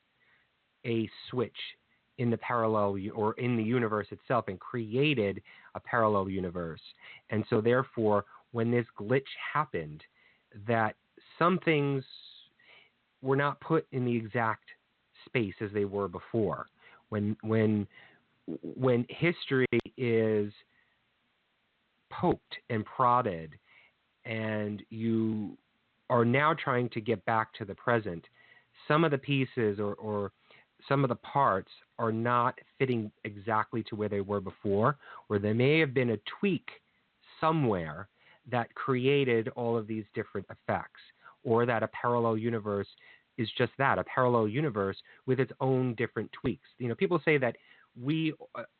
a switch in the parallel or in the universe itself and created a parallel universe. And so therefore, when this glitch happened, that some things were not put in the exact space as they were before. When history is poked and prodded and you are now trying to get back to the present, some of the pieces or some of the parts are not fitting exactly to where they were before, or there may have been a tweak somewhere that created all of these different effects, or that a parallel universe is just that, a parallel universe with its own different tweaks. You know, people say that we,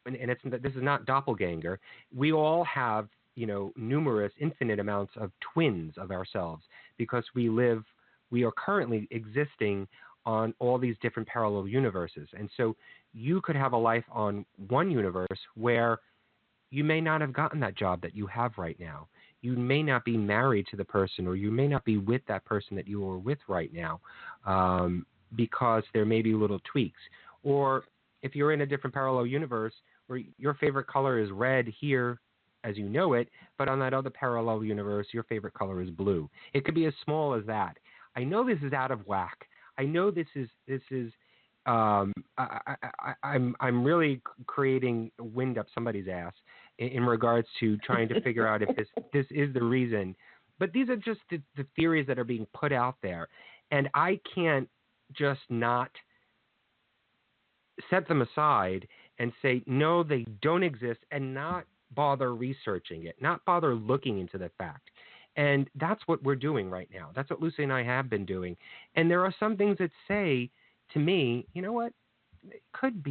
and this is not doppelganger, we all have, you know, numerous, infinite amounts of twins of ourselves, because we are currently existing on all these different parallel universes. And so you could have a life on one universe where you may not have gotten that job that you have right now. You may not be married to the person, or you may not be with that person that you are with right now, because there may be little tweaks. Or if you're in a different parallel universe where your favorite color is red here as you know it, but on that other parallel universe, your favorite color is blue. It could be as small as that. I know this is out of whack. I know this is I'm really creating wind up somebody's ass in regards to trying to figure out if this is the reason. But these are just the theories that are being put out there. And I can't just not set them aside and say, no, they don't exist, and not bother researching it, not bother looking into the fact. And that's what we're doing right now. That's what Lucy and I have been doing. And there are some things that say to me, you know what, it could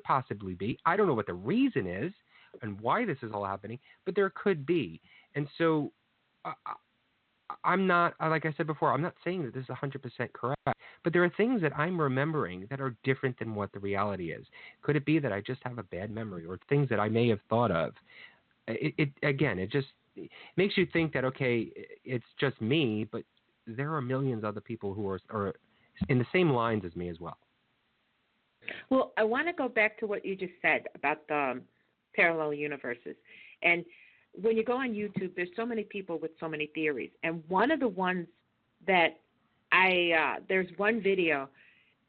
possibly be. I don't know what the reason is and why this is all happening, but there could be. And so I'm not, like I said before, I'm not saying that this is 100% correct, but there are things that I'm remembering that are different than what the reality is. Could it be that I just have a bad memory, or things that I may have thought of? It just makes you think that, okay, it's just me, but there are millions of other people who are in the same lines as me as well. Well, I want to go back to what you just said about the parallel universes. And when you go on YouTube, there's so many people with so many theories. And one of the ones that there's one video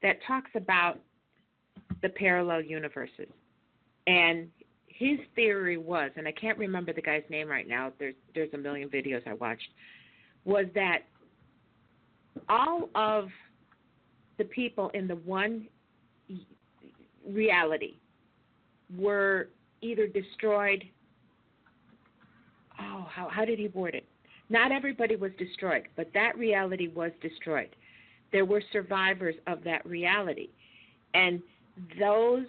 that talks about the parallel universes. And his theory was, and I can't remember the guy's name right now, there's a million videos I watched, was that all of the people in the one reality were either destroyed. How did he word it? Not everybody was destroyed, but that reality was destroyed. There were survivors of that reality. And those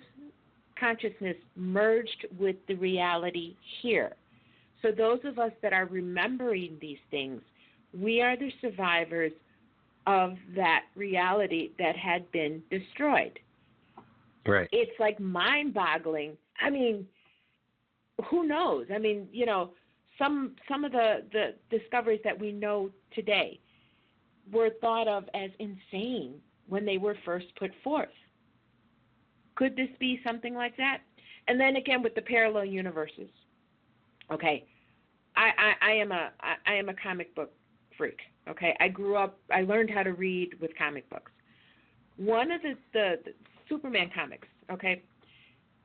consciousness merged with the reality here. So those of us that are remembering these things, we are the survivors of that reality that had been destroyed. Right. It's like mind-boggling. I mean, who knows? I mean, you know, some of the discoveries that we know today were thought of as insane when they were first put forth. Could this be something like that? And then again with the parallel universes. Okay, I am a comic book freak. Okay, I learned how to read with comic books. One of the Superman comics. Okay,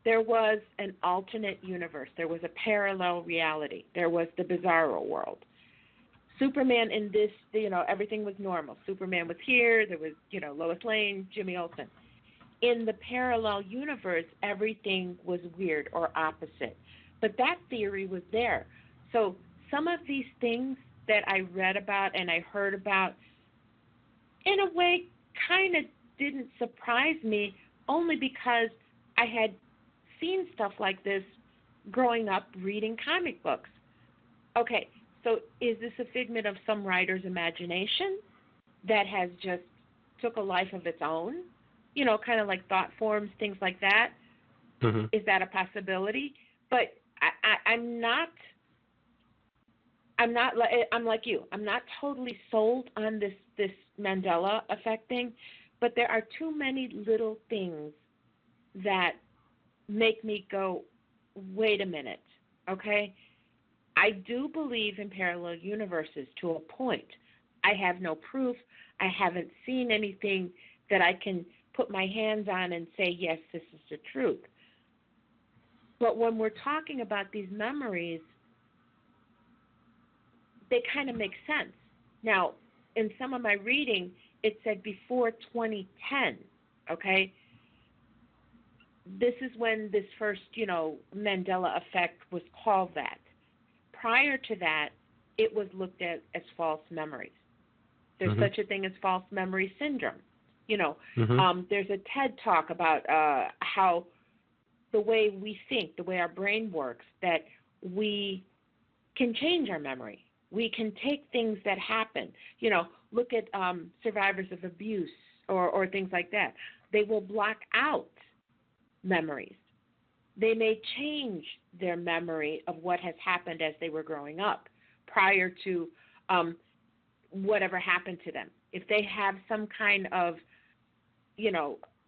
there was an alternate universe. There was a parallel reality. There was the bizarro world. Superman in this, everything was normal. Superman was here. There was, Lois Lane, Jimmy Olsen. In the parallel universe, everything was weird or opposite. But that theory was there. So some of these things that I read about and I heard about, in a way, kind of didn't surprise me, only because I had seen stuff like this growing up reading comic books. Okay, so is this a figment of some writer's imagination that has just took a life of its own? Kind of like thought forms, things like that. Mm-hmm. Is that a possibility? But I'm like you. I'm not totally sold on this Mandela effect thing, but there are too many little things that make me go, wait a minute, okay? I do believe in parallel universes to a point. I have no proof. I haven't seen anything that I can put my hands on and say, yes, this is the truth. But when we're talking about these memories, they kind of make sense. Now, in some of my reading, it said before 2010, okay? This is when this first, Mandela effect was called that. Prior to that, it was looked at as false memories. There's Mm-hmm. such a thing as false memory syndrome. Mm-hmm. There's a TED talk about how the way we think, the way our brain works, that we can change our memory. We can take things that happen. Look at survivors of abuse or things like that. They will block out memories. They may change their memory of what has happened as they were growing up prior to whatever happened to them. If they have some kind of,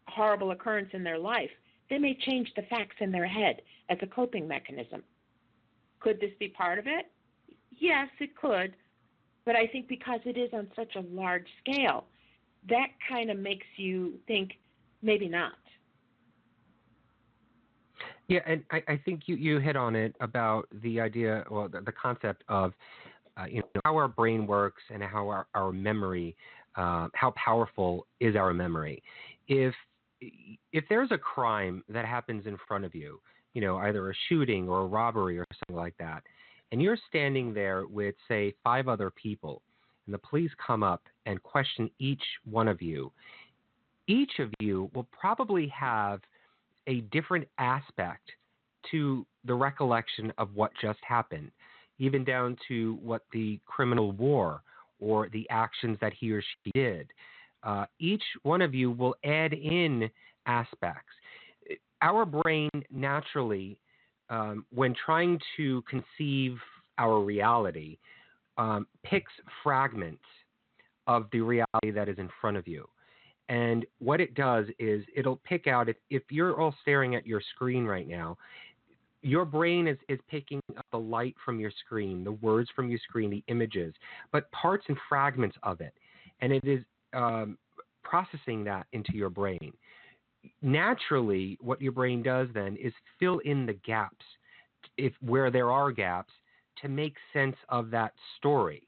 horrible occurrence in their life, they may change the facts in their head as a coping mechanism. Could this be part of it? Yes, it could. But I think because it is on such a large scale, that kind of makes you think maybe not. Yeah, and I think you hit on it about the idea, well, the concept of how our brain works and how our memory, how powerful is our memory. If there's a crime that happens in front of you, either a shooting or a robbery or something like that, and you're standing there with, say, 5 other people, and the police come up and question each one of you, each of you will probably have a different aspect to the recollection of what just happened, even down to what the criminal wore or the actions that he or she did. Each one of you will add in aspects. Our brain naturally, when trying to conceive our reality, picks fragments of the reality that is in front of you. And what it does is it'll pick out, if you're all staring at your screen right now, your brain is picking up the light from your screen, the words from your screen, the images, but parts and fragments of it. And it is processing that into your brain. Naturally, what your brain does then is fill in the gaps, where there are gaps, to make sense of that story.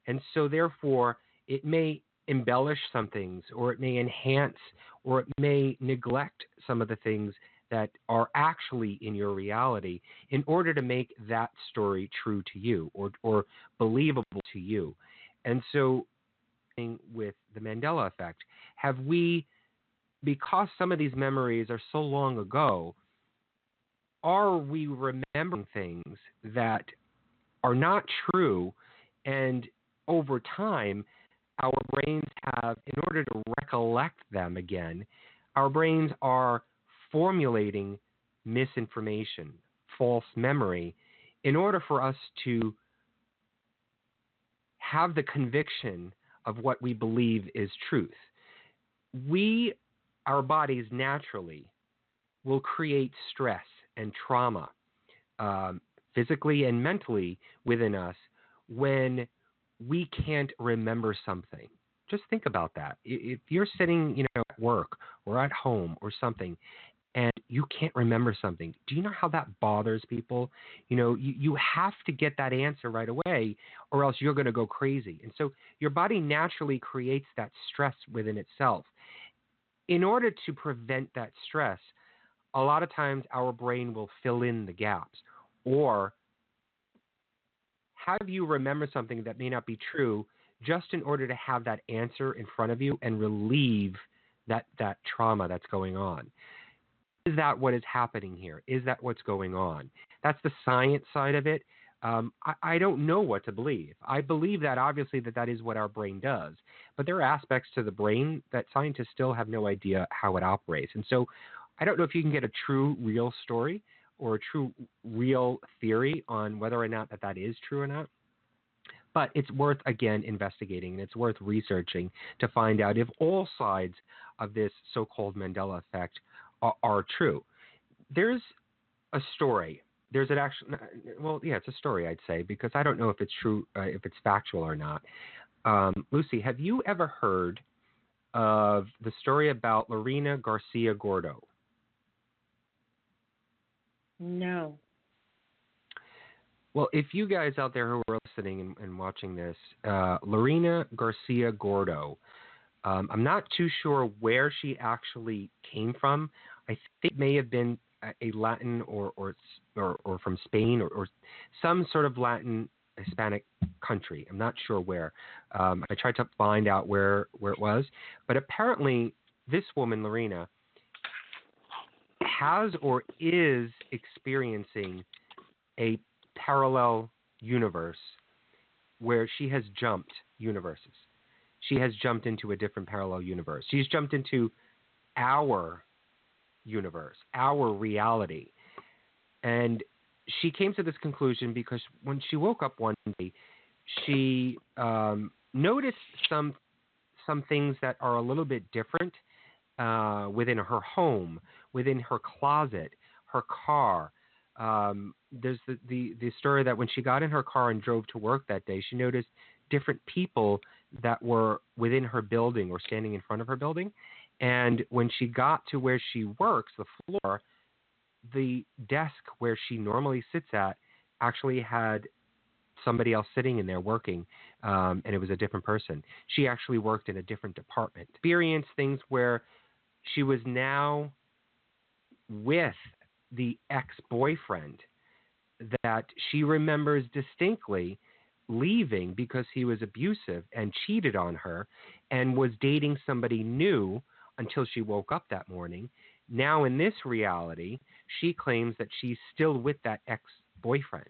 And so therefore, it may embellish some things, or it may enhance, or it may neglect some of the things that are actually in your reality in order to make that story true to you or believable to you. And so with the Mandela effect, have we, because some of these memories are so long ago, are we remembering things that are not true, and over time, our brains have, in order to recollect them again, our brains are formulating misinformation, false memory, in order for us to have the conviction of what we believe is truth. Our bodies naturally will create stress and trauma, physically and mentally within us, when we can't remember something. Just think about that. If you're sitting, at work or at home or something, and you can't remember something. Do you know how that bothers people? You have to get that answer right away, or else you're going to go crazy. And so your body naturally creates that stress within itself. In order to prevent that stress, a lot of times our brain will fill in the gaps or have you remember something that may not be true just in order to have that answer in front of you and relieve that trauma that's going on. Is that what is happening here? Is that what's going on? That's the science side of it. I don't know what to believe. I believe that obviously that is what our brain does, but there are aspects to the brain that scientists still have no idea how it operates. And so I don't know if you can get a true, real story or a true, real theory on whether or not that is true or not. But it's worth, again, investigating, and it's worth researching to find out if all sides of this so-called Mandela effect are true. There's a story. There's an actual, well, yeah, it's a story, I'd say, because I don't know if it's true, if it's factual or not. Lucy, have you ever heard of the story about Lorena Garcia Gordo? No. Well, if you guys out there who are listening and watching this, Lorena Garcia Gordo, I'm not too sure where she actually came from. I think it may have been a Latin or from Spain or some sort of Latin Hispanic country. I'm not sure where. I tried to find out where it was, but apparently this woman, Lorena, has or is experiencing a parallel universe where she has jumped universes. She has jumped into a different parallel universe. She's jumped into our universe, our reality. And she came to this conclusion because when she woke up one day, she noticed some things that are a little bit different within her home, within her closet, her car. There's the story that when she got in her car and drove to work that day, she noticed different people that were within her building or standing in front of her building. And when she got to where she works, the floor, the desk where she normally sits at actually had somebody else sitting in there working, and it was a different person. She actually worked in a different department. Experienced things where she was now with the ex-boyfriend that she remembers distinctly leaving because he was abusive and cheated on her and was dating somebody new until she woke up that morning. Now in this reality, she claims that she's still with that ex-boyfriend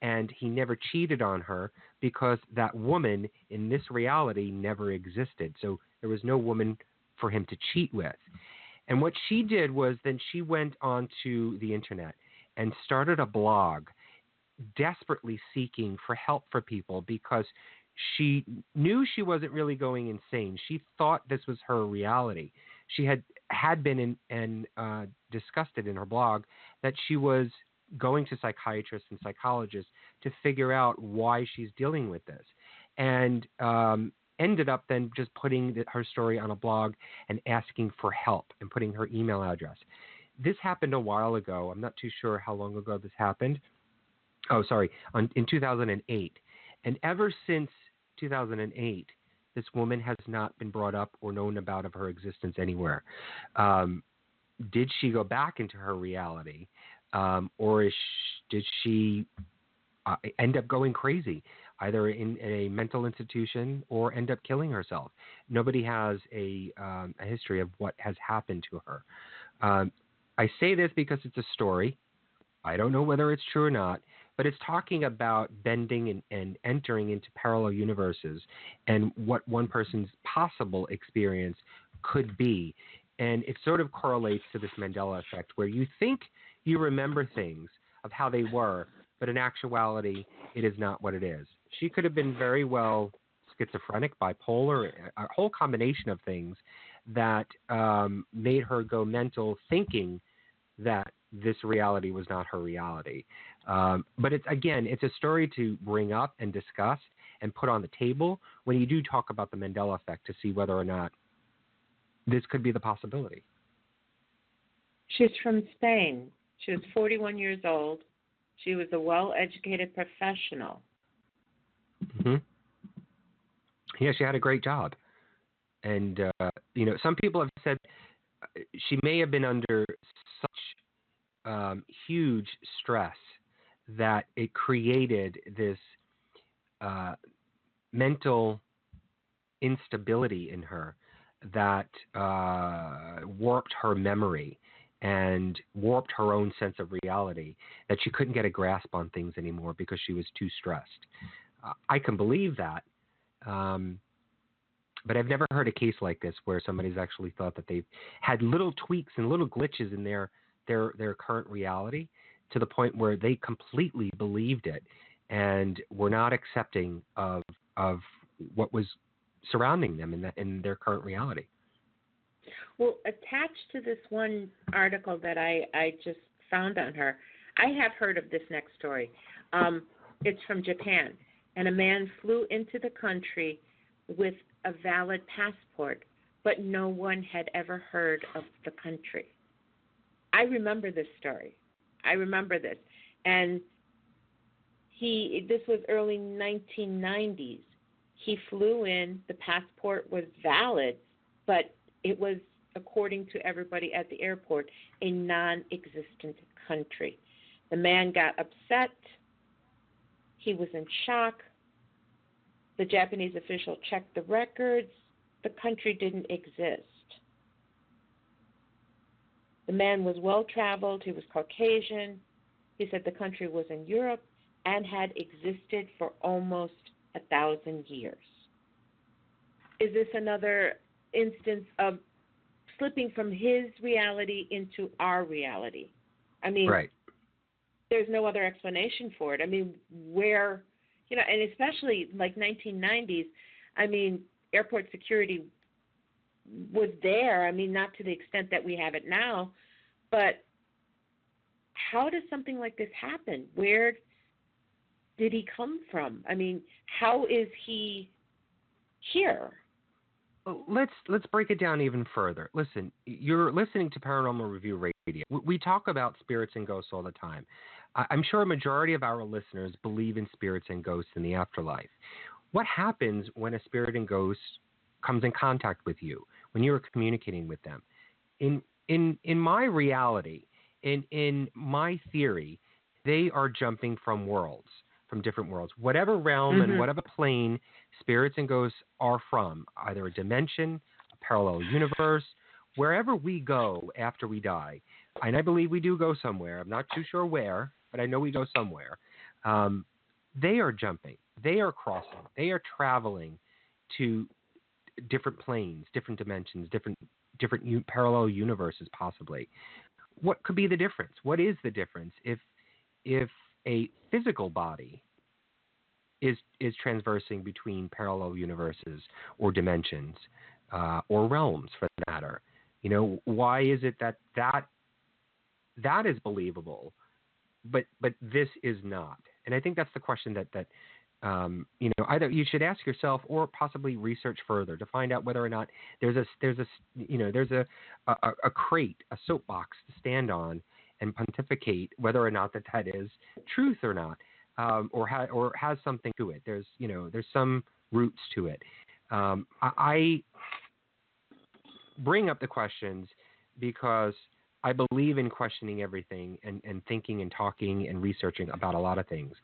and he never cheated on her because that woman in this reality never existed. So there was no woman for him to cheat with. And what she did was then she went onto the internet and started a blog desperately seeking for help for people because she knew she wasn't really going insane. She thought this was her reality. She had been and discussed it in her blog that she was going to psychiatrists and psychologists to figure out why she's dealing with this. And ended up then just putting her story on a blog and asking for help and putting her email address. This happened a while ago. I'm not too sure how long ago this happened. Oh, sorry, in 2008. And ever since 2008, this woman has not been brought up or known about of her existence anywhere. Did she go back into her reality? Or did she end up going crazy, either in a mental institution or end up killing herself? Nobody has a history of what has happened to her. I say this because it's a story. I don't know whether it's true or not, but it's talking about bending and entering into parallel universes and what one person's possible experience could be. And it sort of correlates to this Mandela effect where you think you remember things of how they were, but in actuality, it is not what it is. She could have been very well schizophrenic, bipolar, a whole combination of things that made her go mental thinking that this reality was not her reality. But it's a story to bring up and discuss and put on the table when you do talk about the Mandela effect to see whether or not this could be the possibility. She's from Spain. She was 41 years old. She was a well-educated professional. Mm-hmm. Yeah, she had a great job. And, some people have said she may have been under such huge stress that it created this mental instability in her that warped her memory and warped her own sense of reality, that she couldn't get a grasp on things anymore because she was too stressed. I can believe that, but I've never heard a case like this where somebody's actually thought that they've had little tweaks and little glitches in their current reality to the point where they completely believed it and were not accepting of what was surrounding them in their current reality. Well, attached to this one article that I just found on her, I have heard of this next story. It's from Japan, and a man flew into the country with a valid passport, but no one had ever heard of the country. I remember this story. I remember this. And this was early 1990s. He flew in, the passport was valid, but it was, according to everybody at the airport, a non-existent country. The man got upset. He was in shock. The Japanese official checked the records. The country didn't exist. The man was well-traveled. He was Caucasian. He said the country was in Europe and had existed for almost 1,000 years. Is this another instance of slipping from his reality into our reality? I mean, right. There's no other explanation for it. I mean, where, and especially like 1990s, I mean, airport security was there. I mean, not to the extent that we have it now, but how does something like this happen? Where did he come from? I mean, how is he here? Let's break it down even further. Listen, you're listening to Paranormal Review Radio. We talk about spirits and ghosts all the time. I'm sure a majority of our listeners believe in spirits and ghosts in the afterlife. What happens when a spirit and ghost comes in contact with you, when you're communicating with them? In my reality, in my theory, they are jumping from worlds, from different worlds. Whatever realm and whatever plane spirits and ghosts are from, either a dimension, a parallel universe, wherever we go after we die, and I believe we do go somewhere. I'm not too sure where, but I know we go somewhere. They are jumping. They are crossing. They are traveling to different planes, different dimensions, different parallel universes, possibly. What could be the difference? What is the difference if a physical body is transversing between parallel universes or dimensions or realms, for that matter? Why is it that is believable, but this is not? And I think that's the question that either you should ask yourself or possibly research further to find out whether or not there's a crate, a soapbox to stand on and pontificate whether or not that is truth or not, or has something to it. There's some roots to it. I bring up the questions because I believe in questioning everything and thinking and talking and researching about a lot of things.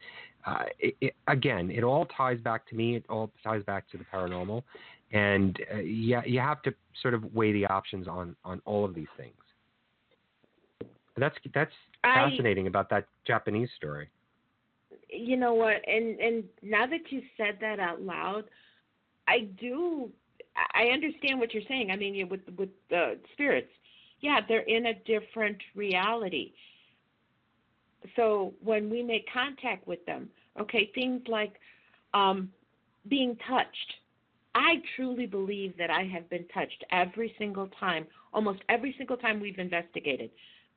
Again, it all ties back to me. It all ties back to the paranormal. And you have to sort of weigh the options on all of these things. That's fascinating about that Japanese story. You know what? And now that you said that out loud, I understand what you're saying. I mean, with the spirits. Yeah, they're in a different reality. So when we make contact with them, okay, things like being touched. I truly believe that I have been touched every single time, almost every single time we've investigated.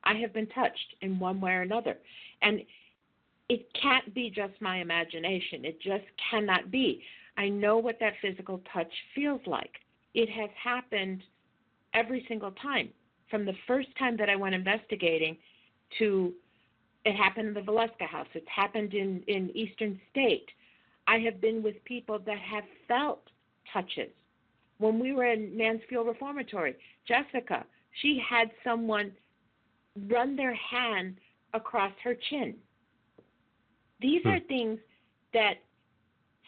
I have been touched in one way or another. And it can't be just my imagination. It just cannot be. I know what that physical touch feels like. It has happened every single time. from the first time that I went investigating to it happened in the Valeska house. It's happened in Eastern State. I have been with people that have felt touches. When we were in Mansfield Reformatory, Jessica, she had someone run their hand across her chin. These are things that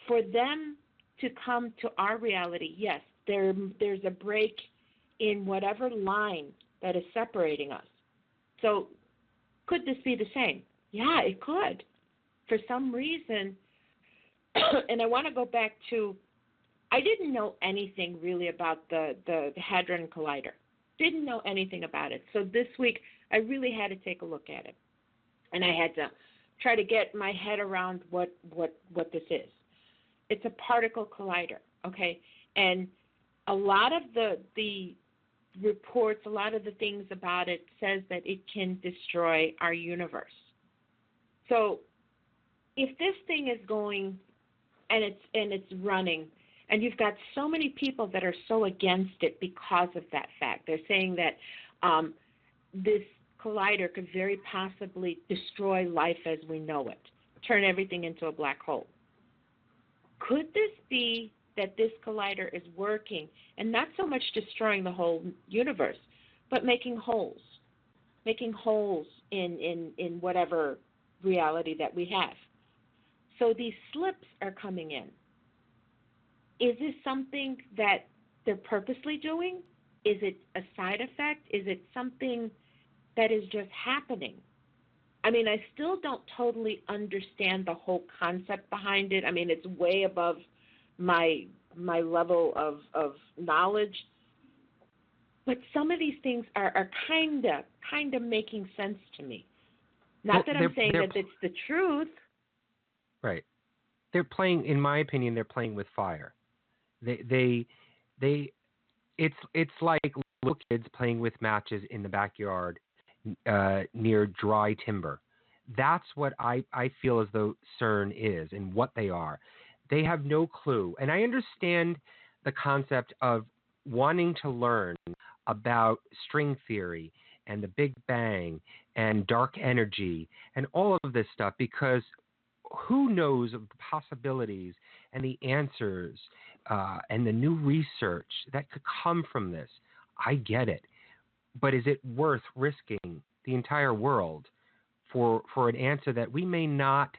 for them to come to our reality, yes, there's a break in whatever line that is separating us. So could this be the same? Yeah, it could. For some reason, and I want to go back to, I didn't know anything really about the Hadron Collider. Didn't know anything about it. So this week, I really had to take a look at it. And I had to try to get my head around what this is. It's a particle collider, okay? And a lot of the reports, a lot of the things about it says that it can destroy our universe. So if this thing is going and it's running, and you've got so many people that are so against it because of that fact. They're saying that this collider could very possibly destroy life as we know it, turn everything into a black hole. Could this be that this collider is working and not so much destroying the whole universe, but making holes in whatever reality that we have? So these slips are coming in. Is this something that they're purposely doing? Is it a side effect? Is it something that is just happening? I mean, I still don't totally understand the whole concept behind it. I mean, it's way above my level of knowledge. But some of these things are kind of making sense to me. Not that I'm saying that it's the truth. Right. They're playing, in my opinion, they're playing with fire. It's like little kids playing with matches in the backyard near dry timber. That's what I feel as though CERN is and what they are. They have no clue. And I understand the concept of wanting to learn about string theory and the Big Bang and dark energy and all of this stuff, because who knows of the possibilities and the answers and the new research that could come from this. I get it. But is it worth risking the entire world for an answer that we may not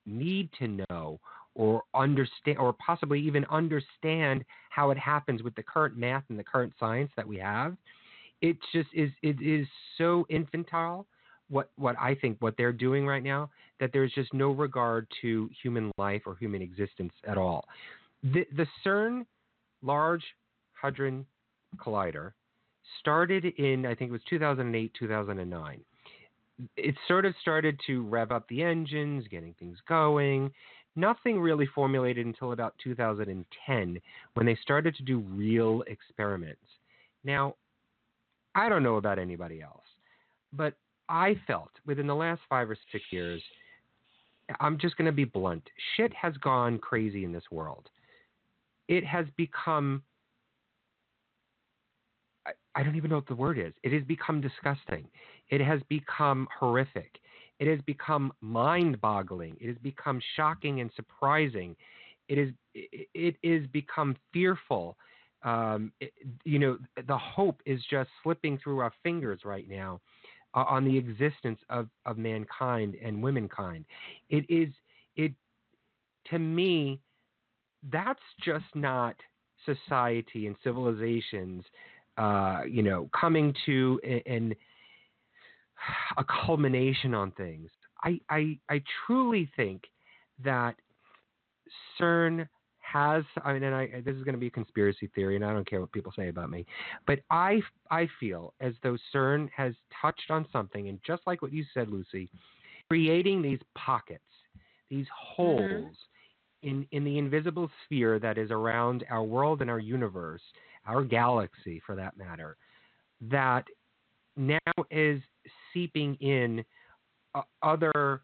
need to know or understand, or possibly even understand how it happens with the current math and the current science that we have? It just is. It is so infantile. What I think what they're doing right now, that there's just no regard to human life or human existence at all. The CERN Large Hadron Collider started in, I think it was 2008, 2009. It sort of started to rev up the engines, getting things going. Nothing really formulated until about 2010 when they started to do real experiments. Now, I don't know about anybody else, but I felt within the last 5 or 6 years, I'm just going to be blunt, shit has gone crazy in this world. It has become, I don't even know what the word is. It has become disgusting. It has become horrific. It has become mind-boggling. It has become shocking and surprising. It is become fearful. The hope is just slipping through our fingers right now on the existence of mankind and womankind. To me, that's just not society and civilizations, coming to a culmination on things. I truly think that CERN has, this is going to be a conspiracy theory, and I don't care what people say about me, but I feel as though CERN has touched on something, and just like what you said, Lucy, creating these pockets, these holes in the invisible sphere that is around our world and our universe, our galaxy for that matter, that now is seeping in other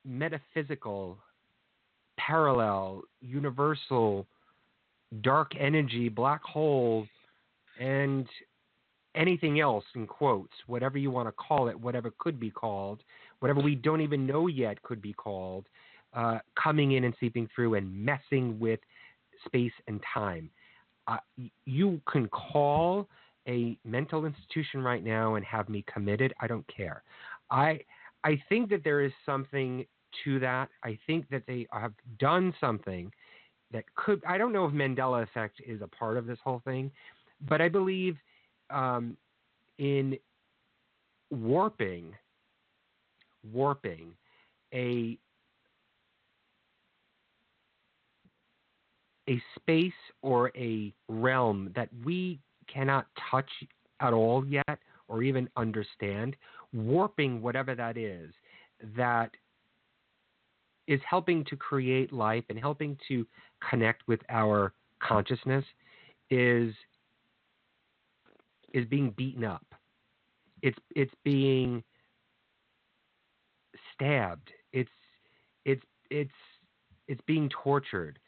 metaphysical, parallel, universal, dark energy, black holes, and anything else, in quotes, whatever you want to call it, whatever could be called, whatever we don't even know yet could be called, coming in and seeping through and messing with space and time. You can call a mental institution right now and have me committed. I don't care. I think that there is something to that. I think that they have done something that could, I don't know if Mandela Effect is a part of this whole thing, but I believe in warping a space or a realm that we cannot touch at all yet or even understand, warping whatever that is helping to create life and helping to connect with our consciousness is being beaten up. It's being stabbed. It's being tortured,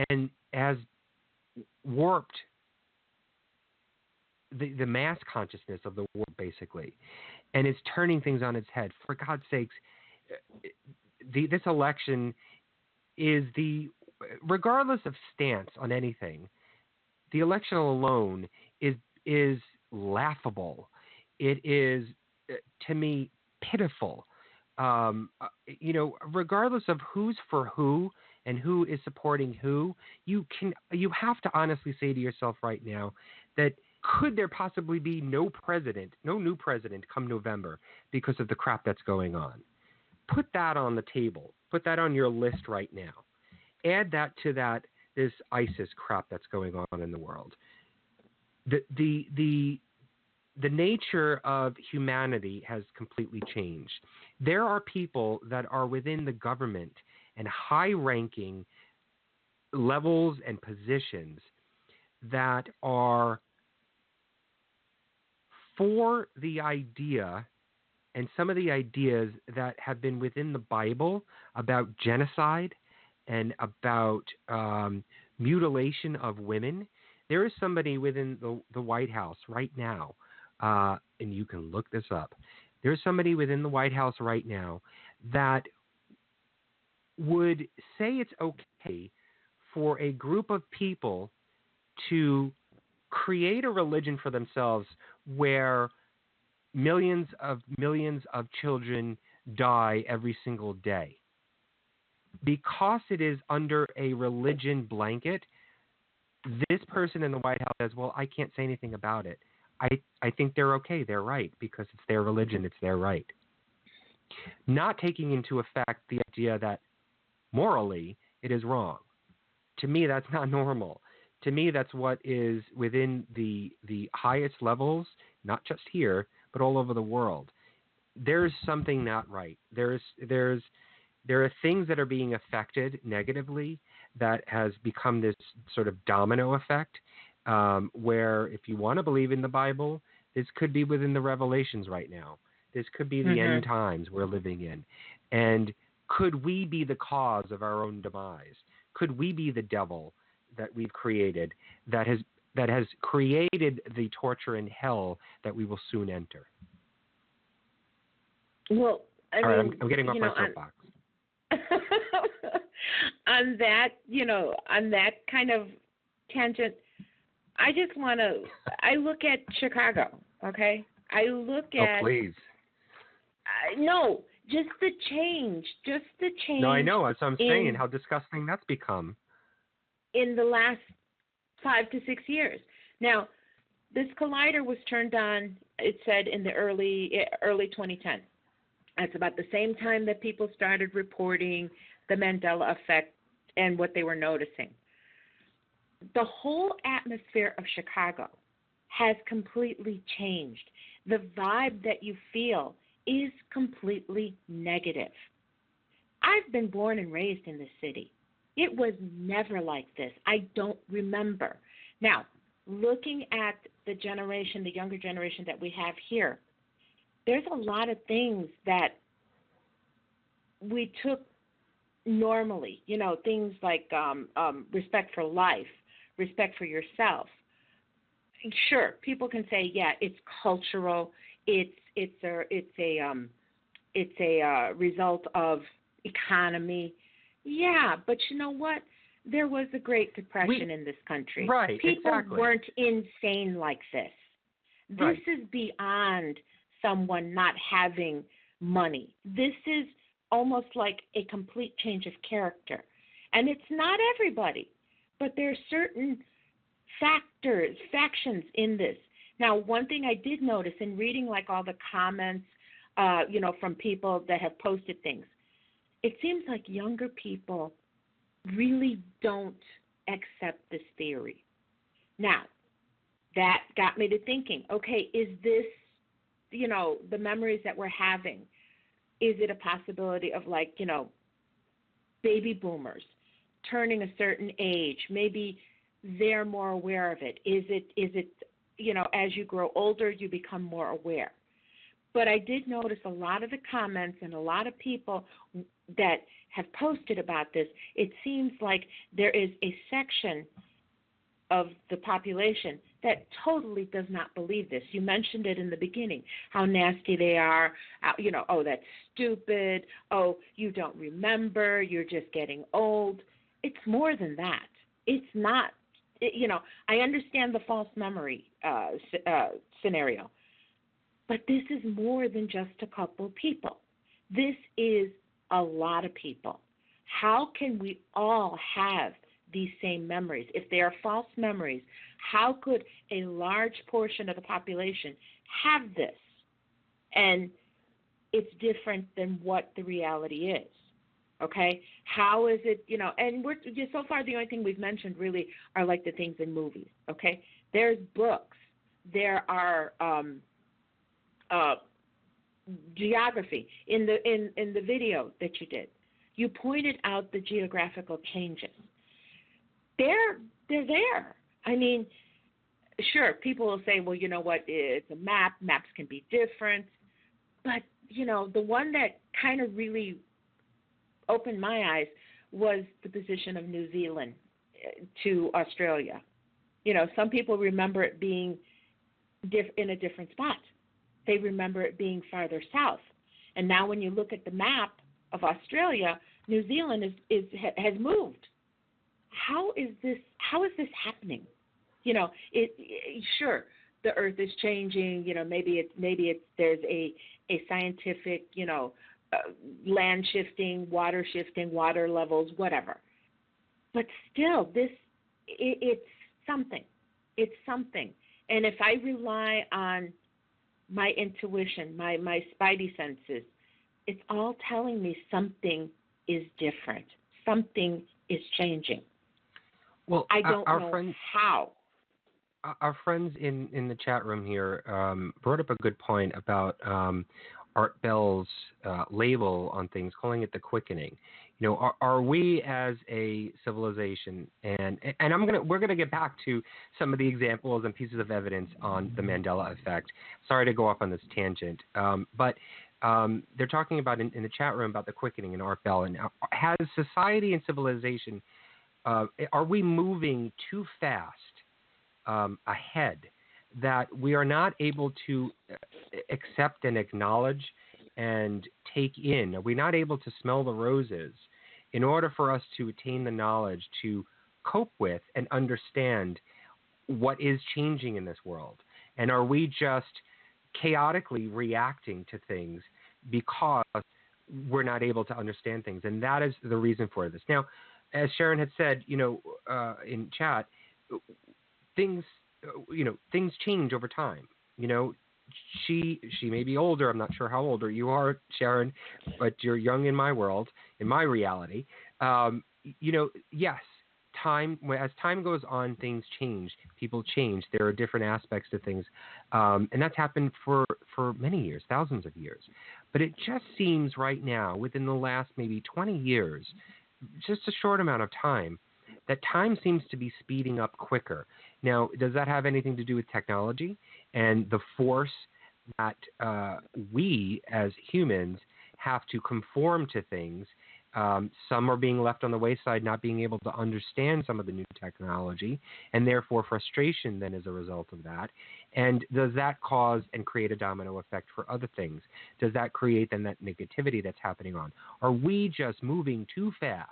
and as warped the mass consciousness of the world, basically, and it's turning things on its head. For God's sakes, this election is regardless of stance on anything, the election alone is laughable. It is, to me, pitiful. Regardless of who's for who and who is supporting who, you have to honestly say to yourself right now that could there possibly be no new president come November because of the crap that's going on? Put that on the table. Put that on your list right now. Add that to this ISIS crap that's going on in the world. The nature of humanity has completely changed. There are people that are within the government and high-ranking levels and positions that are for the idea and some of the ideas that have been within the Bible about genocide and about mutilation of women. There is somebody within the White House right now, and you can look this up. There's somebody within the White House right now that would say it's okay for a group of people to create a religion for themselves where millions of children die every single day. Because it is under a religion blanket, this person in the White House says, well, I can't say anything about it. I think they're okay. They're right because it's their religion. It's their right. Not taking into effect the idea that morally it is wrong. To me, that's not normal. To me, that's what is within the highest levels, not just here, but all over the world. There's something not right. There are things that are being affected negatively that has become this sort of domino effect, where if you want to believe in the Bible, this could be within the Revelations right now. This could be the end times we're living in. And could we be the cause of our own demise? Could we be the devil that we've created that has created the torture and hell that we will soon enter? Well, I'm getting off my soapbox. On that kind of tangent, I just want to. I look at Chicago. Okay, I look at. Oh, please. No, just the change. No, I know. That's what I'm saying. How disgusting that's become in the last 5 to 6 years. Now, this collider was turned on. It said in the early 2010. That's about the same time that people started reporting the Mandela Effect and what they were noticing. The whole atmosphere of Chicago has completely changed. The vibe that you feel is completely negative. I've been born and raised in this city. It was never like this. I don't remember. Now, looking at the younger generation that we have here, there's a lot of things that we took normally, things like respect for life, respect for yourself. sure, people can say, yeah, it's cultural. It's a result of economy. Yeah, but you know what? There was a Great Depression in this country. Right, People exactly. weren't insane like this. This Right. is beyond someone not having money. This is almost like a complete change of character. And it's not everybody, but there are certain factions in this. Now, one thing I did notice in reading like all the comments, from people that have posted things, it seems like younger people really don't accept this theory. Now, that got me to thinking, okay, is this, the memories that we're having, is it a possibility of like, baby boomers turning a certain age? Maybe they're more aware of it. Is it, as you grow older, you become more aware? But I did notice a lot of the comments and a lot of people that have posted about this, it seems like there is a section of the population that totally does not believe this. You mentioned it in the beginning, how nasty they are, oh, that's stupid, oh, you don't remember, you're just getting old. It's more than that. It's not, I understand the false memory scenario, but this is more than just a couple people. This is a lot of people. How can we all have these same memories? If they are false memories, how could a large portion of the population have this? And it's different than what the reality is. Okay? How is it, and we're so far the only thing we've mentioned really are like the things in movies. Okay? There's books. There are geography in the video that you did. You pointed out the geographical changes. They're there. I mean, sure, people will say, well, you know what, it's a map. Maps can be different. But, the one that kind of really opened my eyes was the position of New Zealand to Australia. Some people remember it being in a different spot. They remember it being farther south. And now when you look at the map of Australia, New Zealand has moved. How is this happening? Sure, the earth is changing, maybe there's a scientific, land shifting, water levels, whatever. But still, it's something. It's something. And if I rely on my intuition, my spidey senses, it's all telling me something is different. Something is changing. Well, I don't know friends, how. Our friends in the chat room here brought up a good point about Art Bell's label on things, calling it the quickening. Are we as a civilization, and we're gonna get back to some of the examples and pieces of evidence on the Mandela Effect. Sorry to go off on this tangent, but they're talking about in the chat room about the quickening in Art Bell, and has society and civilization, are we moving too fast ahead that we are not able to accept and acknowledge and take in? Are we not able to smell the roses in order for us to attain the knowledge to cope with and understand what is changing in this world? And are we just chaotically reacting to things because we're not able to understand things? And that is the reason for this. Now, as Sharon had said, in chat, things change over time. She may be older. I'm not sure how old you are, Sharon, but you're young in my world, in my reality. Yes, as time goes on, things change. People change. There are different aspects to things, and that's happened for many years, thousands of years. But it just seems right now, within the last maybe 20 years, just a short amount of time, that time seems to be speeding up quicker. Now, does that have anything to do with technology and the force that we as humans have to conform to things. Some are being left on the wayside, not being able to understand some of the new technology, and therefore frustration then as a result of that. And does that cause and create a domino effect for other things? Does that create then that negativity that's happening on? Are we just moving too fast,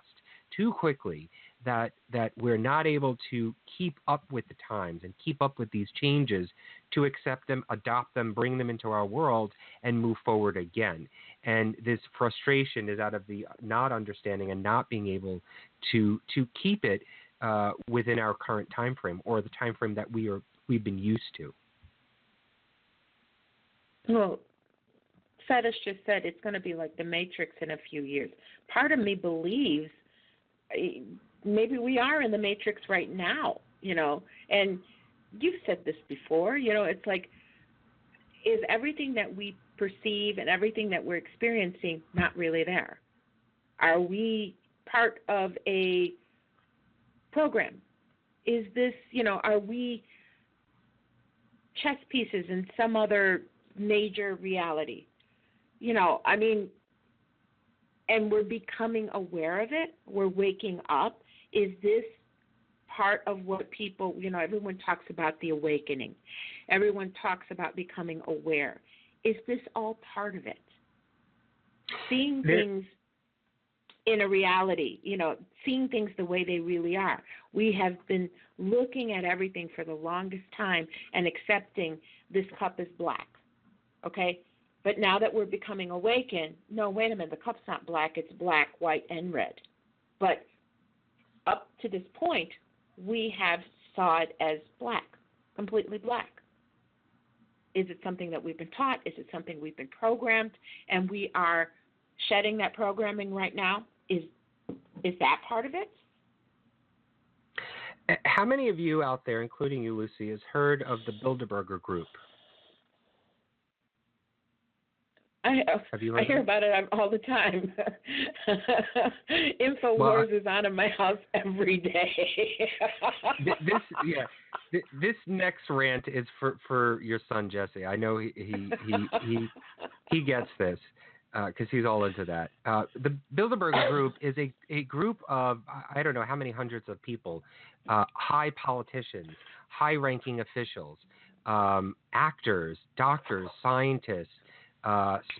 too quickly, that we're not able to keep up with the times and keep up with these changes to accept them, adopt them, bring them into our world, and move forward again? And this frustration is out of the not understanding and not being able to keep it within our current time frame or the time frame that we've been used to. Well, Fetish just said it's going to be like the Matrix in a few years. Part of me believes maybe we are in the Matrix right now, and you've said this before, it's like, is everything that we perceive and everything that we're experiencing not really there? Are we part of a program? Is this, are we chess pieces in some other major reality? And we're becoming aware of it. We're waking up. Is this part of what people, everyone talks about the awakening. Everyone talks about becoming aware. Is this all part of it? Seeing things in a reality, seeing things the way they really are. We have been looking at everything for the longest time and accepting this cup is black, okay? But now that we're becoming awakened, no, wait a minute, the cup's not black, it's black, white, and red. But up to this point, we have saw it as black, completely black. Is it something that we've been taught? Is it something we've been programmed? And we are shedding that programming right now? Is that part of it? How many of you out there, including you, Lucy, has heard of the Bilderberger Group? I hear about it all the time. InfoWars is on in my house every day. This next rant is for your son Jesse. I know he gets this because he's all into that. The Bilderberger Group is a group of I don't know how many hundreds of people, high politicians, high-ranking officials, actors, doctors, scientists.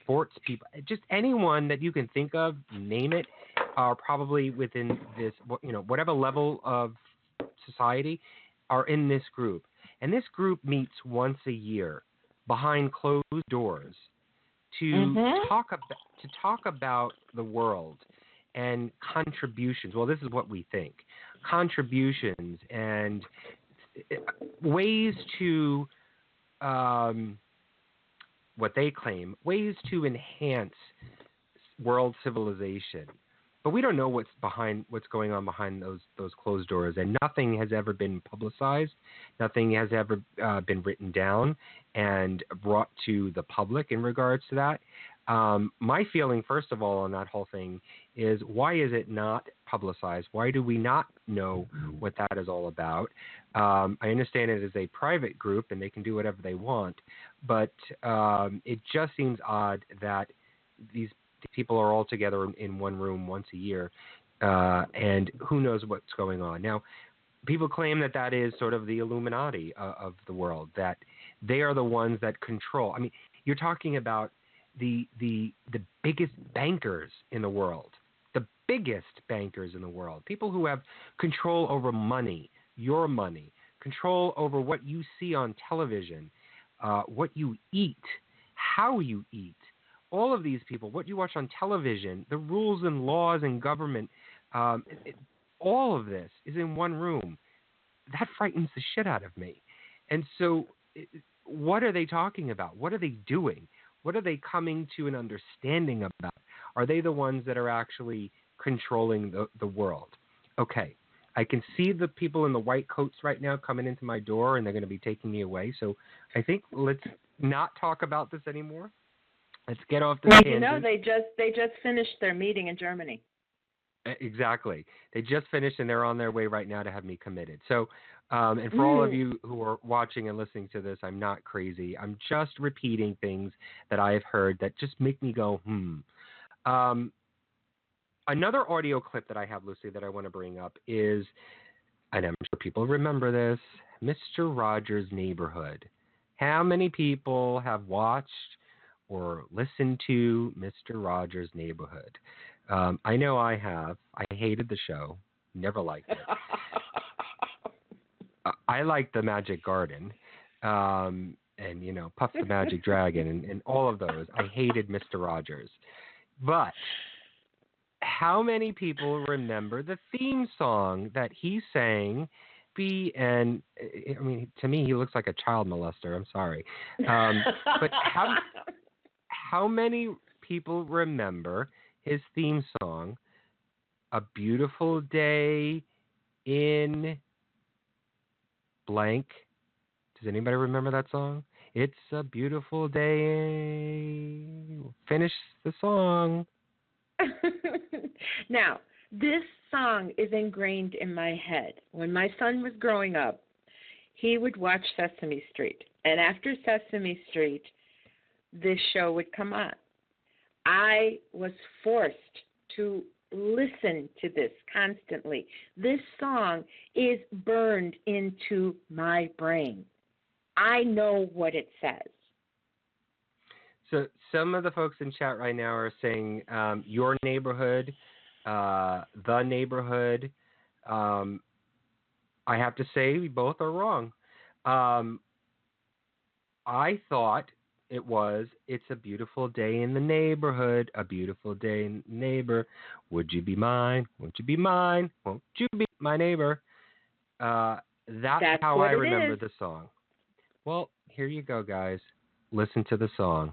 Sports people, just anyone that you can think of, name it, are probably within this, whatever level of society are in this group. And this group meets once a year behind closed doors to talk about the world and contributions. Well, this is what we think. Contributions and ways to what they claim, ways to enhance world civilization. But we don't know what's going on behind those closed doors, and nothing has ever been publicized. Nothing has ever been written down and brought to the public in regards to that. My feeling, first of all, on that whole thing is, why is it not publicized? Why do we not know what that is all about? I understand it is a private group and they can do whatever they want, but it just seems odd that these people are all together in one room once a year, and who knows what's going on. Now, people claim that is sort of the Illuminati of the world, that they are the ones that control. I mean, you're talking about the biggest bankers in the world, people who have control over money, your money, control over what you see on television, what you eat, how you eat. All of these people, what you watch on television, the rules and laws and government, all of this is in one room. That frightens the shit out of me. And so what are they talking about? What are they doing? What are they coming to an understanding about? Are they the ones that are actually controlling the world? Okay, I can see the people in the white coats right now coming into my door, and they're going to be taking me away. So I think let's not talk about this anymore. Let's get off the tangent. They just finished their meeting in Germany. Exactly. They just finished, and they're on their way right now to have me committed. So, and for all of you who are watching and listening to this, I'm not crazy. I'm just repeating things that I have heard that just make me go, Another audio clip that I have, Lucy, that I want to bring up is, and I'm sure people remember this, Mr. Rogers' Neighborhood. How many people have watched or listened to Mr. Rogers' Neighborhood? I know I have. I hated the show. Never liked it. I liked the Magic Garden, and Puff the Magic Dragon, and all of those. I hated Mr. Rogers. But how many people remember the theme song that he sang? To me, he looks like a child molester. I'm sorry. But how many people remember his theme song, A Beautiful Day in blank? Does anybody remember that song? It's a beautiful day. Finish the song. Now, this song is ingrained in my head. When my son was growing up, he would watch Sesame Street. And after Sesame Street, this show would come on. I was forced to listen to this constantly. This song is burned into my brain. I know what it says. So some of the folks in chat right now are saying Your Neighborhood, The Neighborhood. I have to say we both are wrong. I thought it was It's a Beautiful Day in the Neighborhood, a beautiful day in the neighbor. Would you be mine? Won't you be mine? Won't you be my neighbor? That's how I remember the song. Well, here you go, guys. Listen to the song.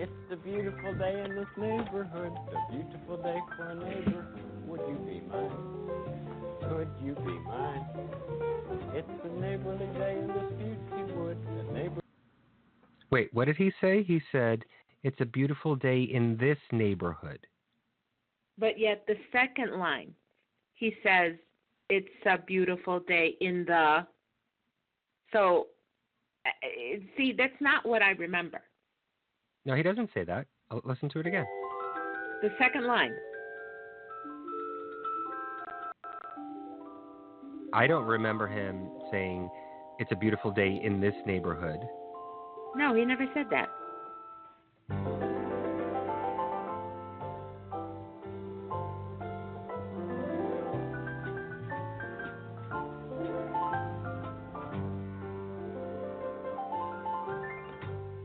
It's a beautiful day in this neighborhood, a beautiful day for a neighbor. Would you be mine? Could you be mine? It's a neighborly day in this beauty wood, a neighbor. Wait, what did he say? He said, it's a beautiful day in this neighborhood. But yet the second line, he says, it's a beautiful day in the... So, see, that's not what I remember. No, he doesn't say that. I'll listen to it again. The second line. I don't remember him saying, it's a beautiful day in this neighborhood. No, he never said that.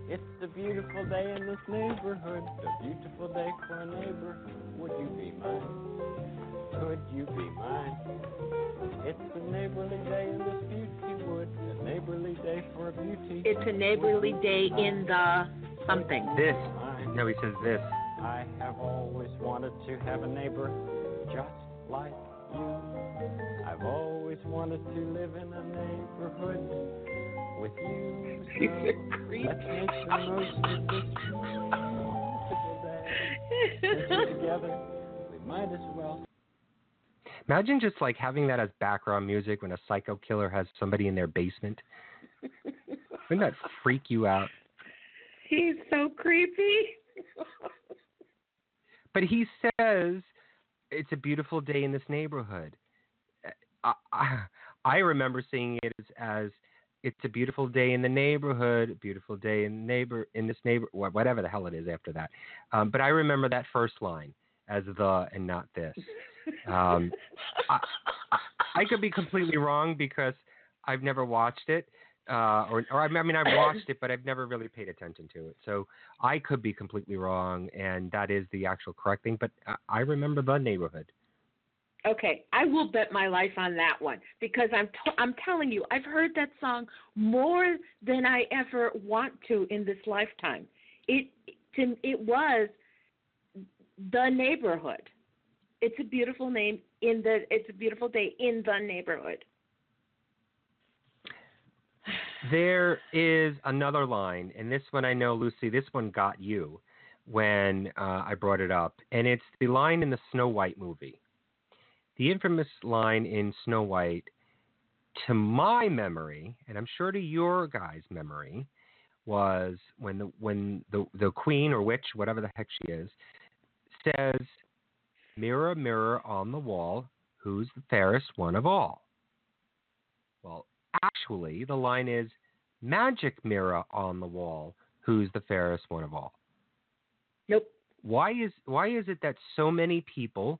It's a beautiful day in this neighborhood, a beautiful day for a neighbor. Would you be mine? Could you be mine? It's a neighborly day in this beauty wood, a neighborly day for a beauty. It's a neighborly day in the something. This. No, he says this. I have always wanted to have a neighbor just like you. I've always wanted to live in a neighborhood with you. So let's make the most of this beautiful day. Since we're together, we might as well. Imagine just like having that as background music when a psycho killer has somebody in their basement. Wouldn't that freak you out? He's so creepy. But he says, it's a beautiful day in this neighborhood. I remember seeing it as it's a beautiful day in the neighborhood, a beautiful day in this neighbor, whatever the hell it is after that. But I remember that first line as the and not this. I could be completely wrong because I've never watched it, I've watched it, but I've never really paid attention to it. So I could be completely wrong, and that is the actual correct thing. But I remember the neighborhood. Okay, I will bet my life on that one because I'm telling you, I've heard that song more than I ever want to in this lifetime. It was the neighborhood. It's a beautiful name it's a beautiful day in the neighborhood. There is another line, and this one I know, Lucy, this one got you when I brought it up, and it's the line in the Snow White movie. The infamous line in Snow White, to my memory, and I'm sure to your guys' memory, was when the queen or witch, whatever the heck she is, says, "Mirror, mirror on the wall, who's the fairest one of all?" Well, actually, the line is, "Magic mirror on the wall, who's the fairest one of all?" Nope. Why is it that so many people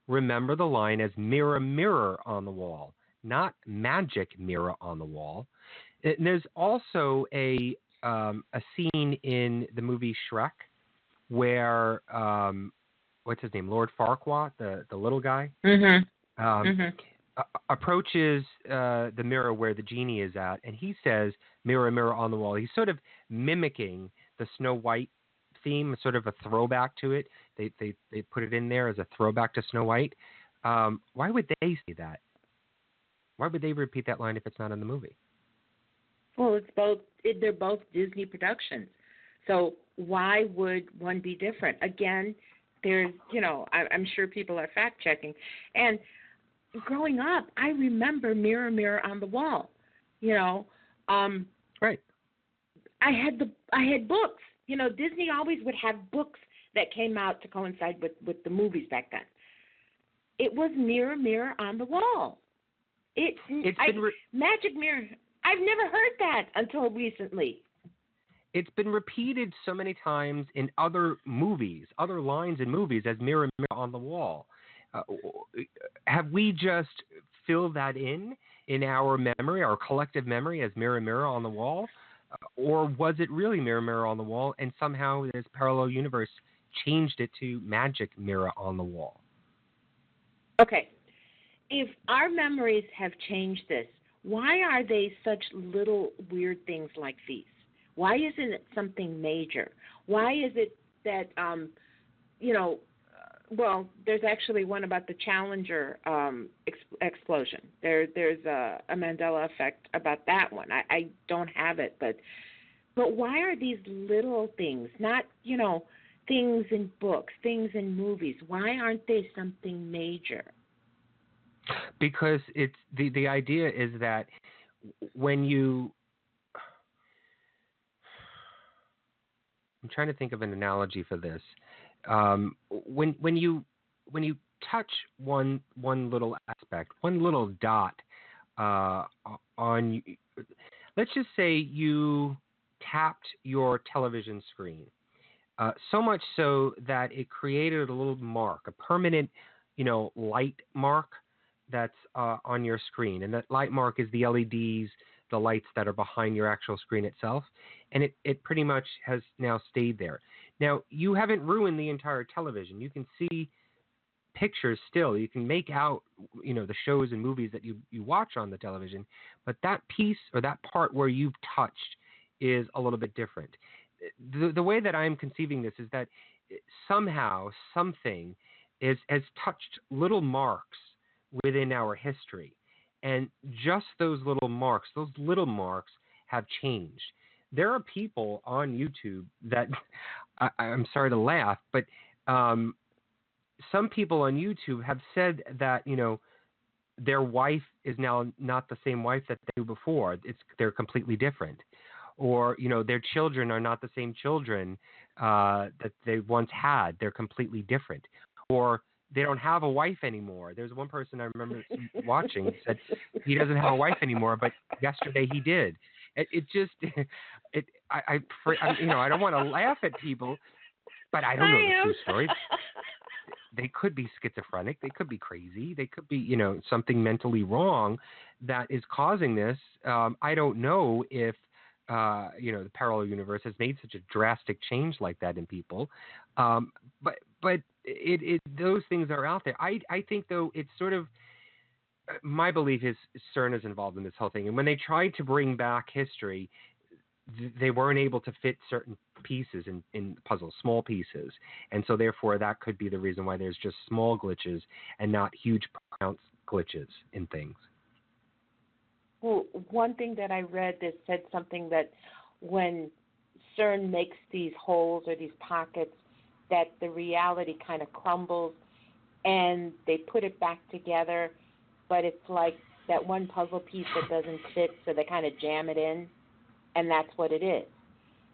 remember the line as "mirror, mirror on the wall," not "magic mirror on the wall"? And there's also a scene in the movie Shrek where what's his name, Lord Farquaad, the little guy, approaches the mirror where the genie is at, and he says, "Mirror, mirror on the wall." He's sort of mimicking the Snow White theme, sort of a throwback to it. They put it in there as a throwback to Snow White. Why would they say that? Why would they repeat that line if it's not in the movie? Well, they're both Disney productions. So why would one be different? Again, there's, I'm sure people are fact-checking. And growing up, I remember Mirror, Mirror on the Wall. Right. I had books. Disney always would have books that came out to coincide with the movies back then. It was Mirror, Mirror on the Wall. Magic Mirror. I've never heard that until recently. It's been repeated so many times in other movies, other lines in movies as "Mirror, mirror on the wall." Have we just filled that in our memory, our collective memory, as "Mirror, mirror on the wall"? Or was it really "Mirror, mirror on the wall" and somehow this parallel universe changed it to "Magic mirror on the wall"? Okay. If our memories have changed this, why are they such little weird things like these? Why isn't it something major? Why is it that, well, there's actually one about the Challenger explosion. There's a Mandela Effect about that one. I don't have it, but why are these little things, not, things in books, things in movies, why aren't they something major? Because it's the idea is that when you, I'm trying to think of an analogy for this. When you touch one little aspect, one little dot on, let's just say you tapped your television screen, so much so that it created a little mark, a permanent, light mark that's on your screen, and that light mark is the LEDs, the lights that are behind your actual screen itself, and it pretty much has now stayed there. Now, you haven't ruined the entire television. You can see pictures still. You can make out, the shows and movies that you watch on the television, but that piece or that part where you've touched is a little bit different. The way that I'm conceiving this is that somehow something has touched little marks within our history. And just those little marks have changed. There are people on YouTube that, I'm sorry to laugh, but some people on YouTube have said that, their wife is now not the same wife that they knew before. They're completely different. Or, their children are not the same children that they once had. They're completely different. Or they don't have a wife anymore. There's one person I remember watching said he doesn't have a wife anymore, but yesterday he did. I don't want to laugh at people, but I don't know the true story. They could be schizophrenic. They could be crazy. They could be, something mentally wrong that is causing this. I don't know if, the parallel universe has made such a drastic change like that in people. But those things are out there. I think, though, it's sort of, my belief is CERN is involved in this whole thing. And when they tried to bring back history, they weren't able to fit certain pieces in puzzles, small pieces. And so therefore that could be the reason why there's just small glitches and not huge pronounced glitches in things. Well, one thing that I read that said something that when CERN makes these holes or these pockets, that the reality kind of crumbles and they put it back together, but it's like that one puzzle piece that doesn't fit, so they kind of jam it in, and that's what it is.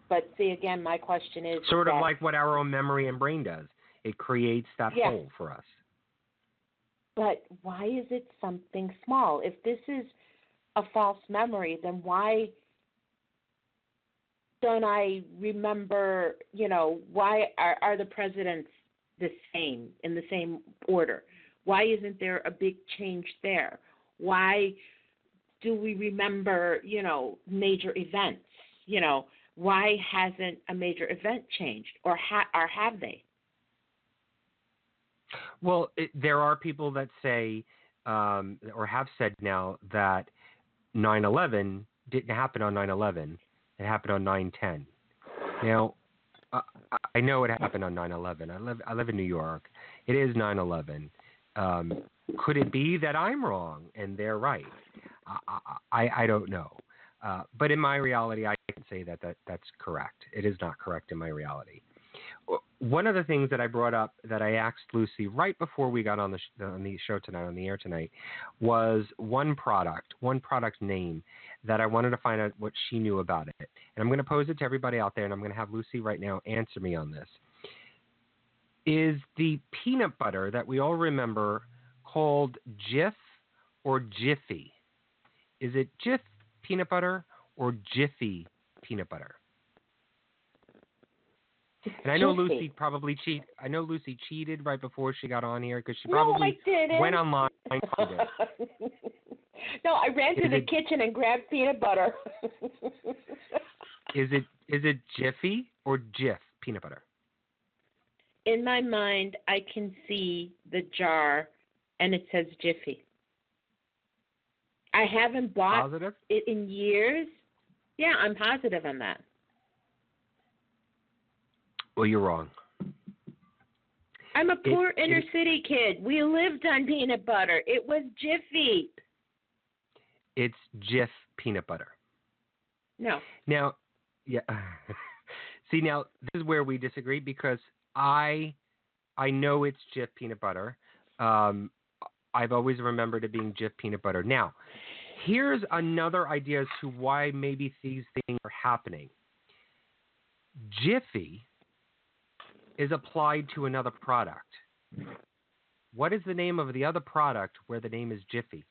But see, again, my question is... Sort of like what our own memory and brain does. It creates that hole for us. But why is it something small? If this is a false memory, then why don't I remember, why are the presidents the same, in the same order? Why isn't there a big change there? Why do we remember, major events? Why hasn't a major event changed, or have they? Well, there are people that say, or have said now, that 9/11 didn't happen on 9/11. It happened on 9/10. Now, I know it happened on 9/11. I live in New York. It is 9/11. Could it be that I'm wrong and they're right? I don't know. But in my reality, I can say that's correct. It is not correct in my reality. One of the things that I brought up that I asked Lucy right before we got on the show tonight, on the air tonight, was one product name that I wanted to find out what she knew about it. And I'm going to pose it to everybody out there, and I'm going to have Lucy right now answer me on this. Is the peanut butter that we all remember called Jif or Jiffy? Is it Jif peanut butter or Jiffy peanut butter? And I know Lucy probably cheated right before she got on here because she probably went online. No, I ran to the kitchen and grabbed peanut butter. Is it Jiffy or Jif peanut butter? In my mind, I can see the jar, and it says Jiffy. I haven't bought it in years. Yeah, I'm positive on that. Well, you're wrong. I'm a poor inner city kid. We lived on peanut butter. It was Jiffy. It's Jif peanut butter. No. Now, yeah. See, now this is where we disagree because I know it's Jif peanut butter. I've always remembered it being Jif peanut butter. Now, here's another idea as to why maybe these things are happening. Jiffy is applied to another product. What is the name of the other product where the name is Jiffy?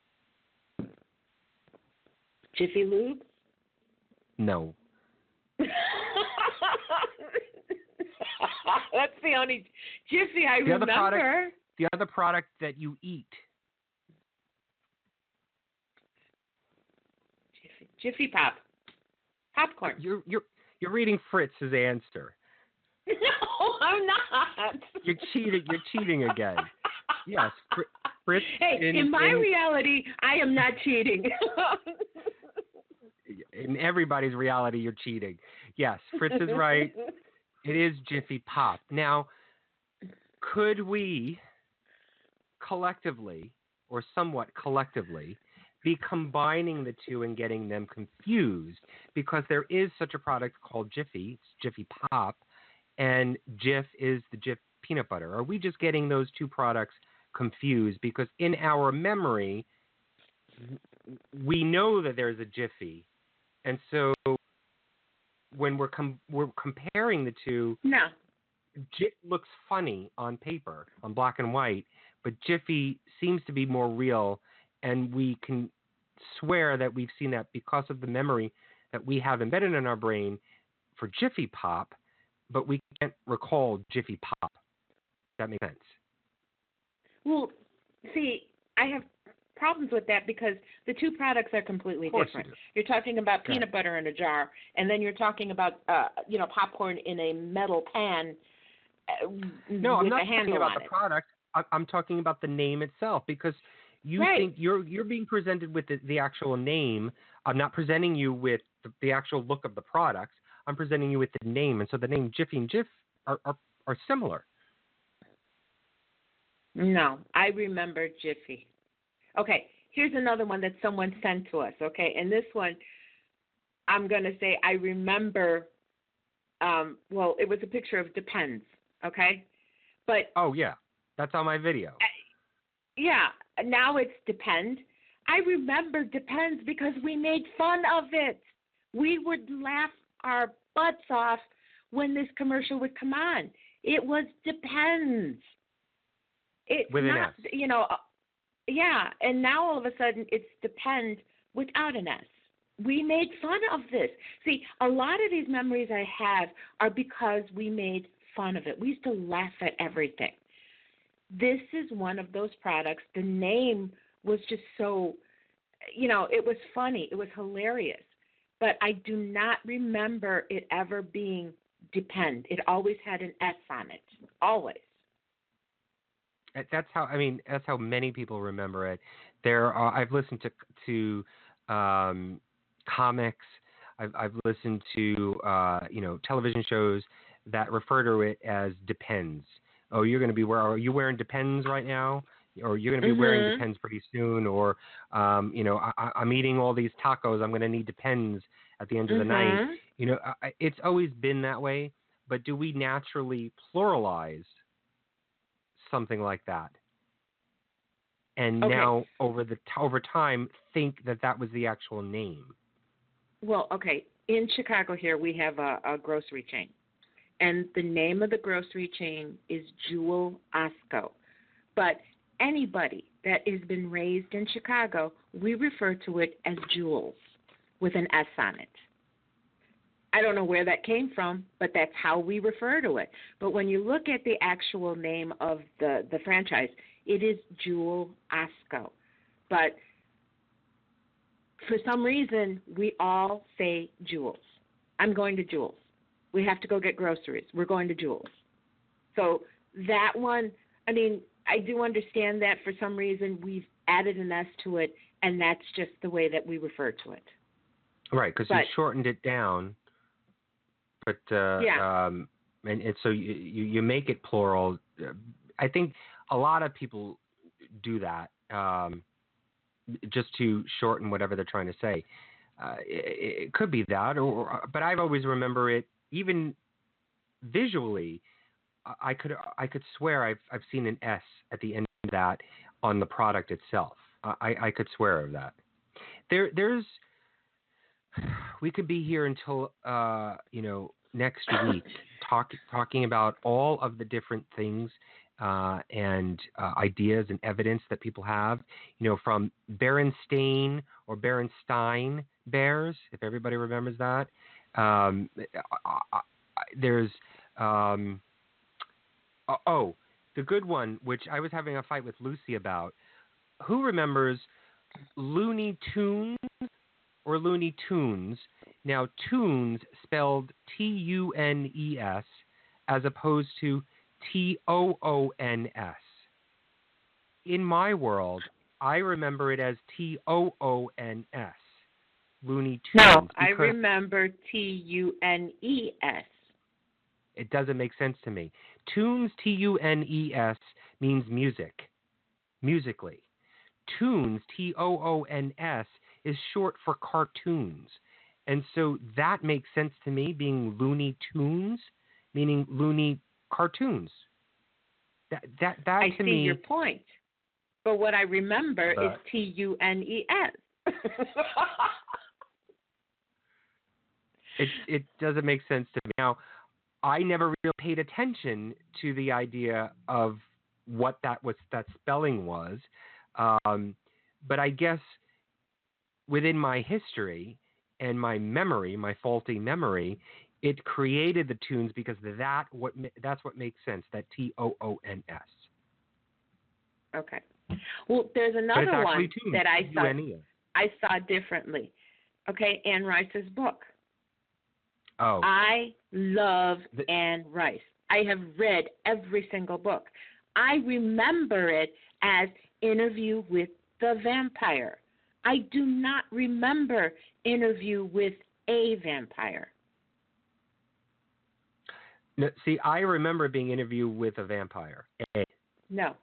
Jiffy Lube? No. That's the only Jiffy I remember. The other product that you eat. Jiffy Pop. Popcorn. You're reading Fritz's answer. No, I'm not. You're cheating again. Yes, Fritz. Hey, in my reality, I am not cheating. In everybody's reality, you're cheating. Yes, Fritz is right. It is Jiffy Pop. Now, could we collectively, or somewhat collectively, be combining the two and getting them confused? Because there is such a product called Jiffy. It's Jiffy Pop. And Jif is the Jif peanut butter. Are we just getting those two products confused? Because in our memory, we know that there's a Jiffy. And so when we're comparing the two, Jif looks funny on paper, on black and white, but Jiffy seems to be more real. And we can swear that we've seen that because of the memory that we have embedded in our brain for Jiffy Pop, but we can't recall Jiffy Pop. That makes sense. Well, see, I have problems with that because the two products are completely different. You're talking about peanut butter in a jar, and then you're talking about popcorn in a metal pan. No, I'm not talking about the product. I'm talking about the name itself because You think you're being presented with the actual name. I'm not presenting you with the actual look of the products. I'm presenting you with the name, and so the name Jiffy and Jif are similar. No, I remember Jiffy. Okay, here's another one that someone sent to us, okay? And this one, I'm going to say I remember, well, it was a picture of Depends, okay? But oh, yeah. That's on my video. Yeah, now it's Depend. I remember Depends because we made fun of it. We would laugh our butts off when this commercial would come on. It was Depends. It's with an not, S. you know, yeah, and now all of a sudden it's Depend without an S. We made fun of this. See, a lot of these memories I have are because we made fun of it. We used to laugh at everything. This is one of those products. The name was just so, you know, it was funny. It was hilarious. But I do not remember it ever being Depend. It always had an S on it. Always. That's how many people remember it. I've listened to comics. I've listened to television shows that refer to it as Depends. Oh, are you wearing Depends right now? Or you're going to be wearing Depends pretty soon? Or, I'm eating all these tacos. I'm going to need Depends at the end of the night. You know, it's always been that way. But do we naturally pluralize something like that? And now over time think that was the actual name? Well, okay. In Chicago here, we have a grocery chain. And the name of the grocery chain is Jewel Osco. But anybody that has been raised in Chicago, we refer to it as Jewels with an S on it. I don't know where that came from, but that's how we refer to it. But when you look at the actual name of the franchise, it is Jewel Osco. But for some reason, we all say Jewels. I'm going to Jewels. We have to go get groceries. We're going to Jewels. So that one, I mean, I do understand that for some reason we've added an S to it, and that's just the way that we refer to it. Right, because you shortened it down. But and so you make it plural. I think a lot of people do that just to shorten whatever they're trying to say. It could be that, but I've always remember it. Even visually, I could swear I've seen an S at the end of that on the product itself. I could swear of that. There's we could be here until next week talking about all of the different things and ideas and evidence that people have. From Berenstain or Berenstein bears, if everybody remembers that. There's the good one, which I was having a fight with Lucy about. Who remembers Looney Tunes or Looney Tunes? Now, tunes spelled Tunes as opposed to Toons. In my world, I remember it as Toons. Looney Tunes. No, I remember Tunes. It doesn't make sense to me. Tunes, Tunes, means music. Musically. Tunes, Toons, is short for cartoons. And so that makes sense to me, being Looney Tunes, meaning loony cartoons. That I to see me, your point. But what I remember is Tunes. It doesn't make sense to me. Now, I never really paid attention to the idea of what that spelling was. But I guess within my history and my memory, my faulty memory, it created the tunes because that's what makes sense, that Toons. Okay. Well, there's another one tunes, that I saw differently. Okay, Anne Rice's book. Oh. I love Anne Rice. I have read every single book. I remember it as Interview with the Vampire. I do not remember Interview with a Vampire. No, see, I remember being Interview with a Vampire. No.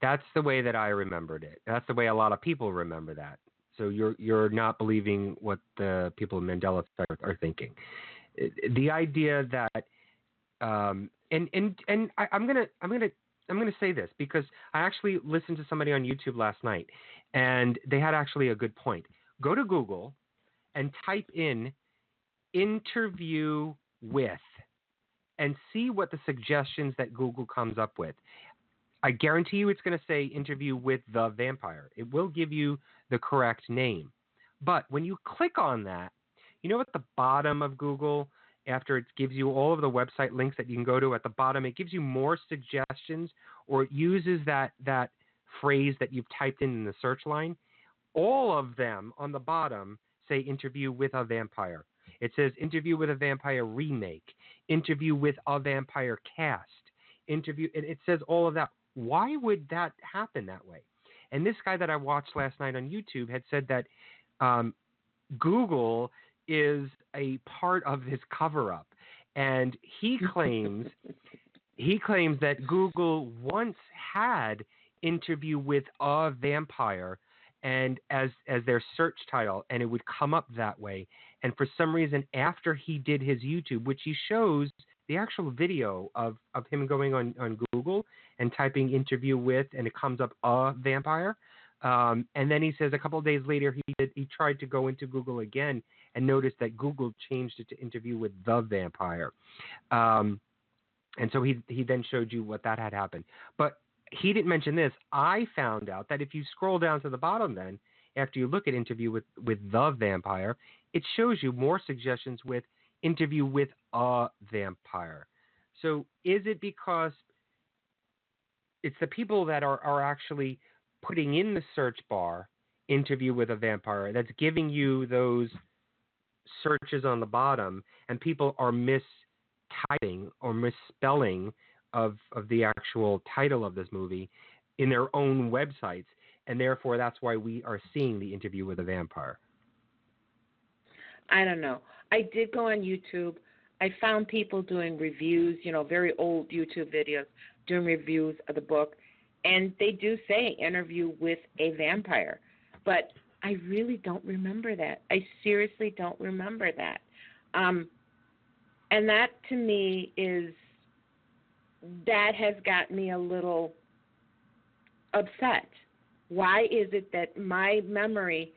That's the way that I remembered it. That's the way a lot of people remember that. So you're not believing what the people in Mandela Effect are thinking. The idea that I'm gonna say this because I actually listened to somebody on YouTube last night, and they had actually a good point. Go to Google and type in "interview with" and see what the suggestions that Google comes up with. I guarantee you it's going to say "interview with the vampire." It will give you the correct name. But when you click on that, you know at the bottom of Google, after it gives you all of the website links that you can go to, at the bottom it gives you more suggestions, or it uses that phrase that you've typed in the search line. All of them on the bottom say "interview with a vampire." It says "interview with a vampire remake," "interview with a vampire cast," interview, and it says all of that. Why would that happen that way? And this guy that I watched last night on YouTube had said that Google is a part of this cover-up, and he claims that Google once had "interview with a vampire" and as their search title, and it would come up that way. And for some reason, after he did his YouTube, which he shows the actual video of him going on Google and typing "interview with," and it comes up "a vampire." And then he says a couple of days later he tried to go into Google again and noticed that Google changed it to "interview with the vampire." And so he then showed you what that had happened. But he didn't mention this. I found out that if you scroll down to the bottom then, after you look at "interview with the vampire," it shows you more suggestions with "interview with a vampire." So is it because it's the people that are actually putting in the search bar "interview with a vampire" that's giving you those searches on the bottom, and people are mistyping or misspelling of the actual title of this movie in their own websites, and therefore that's why we are seeing the "interview with a vampire"? I don't know. I did go on YouTube. I found people doing reviews, very old YouTube videos doing reviews of the book, and they do say "interview with a vampire," but I really don't remember that. I seriously don't remember that. And that to me that has got me a little upset. Why is it that my memory,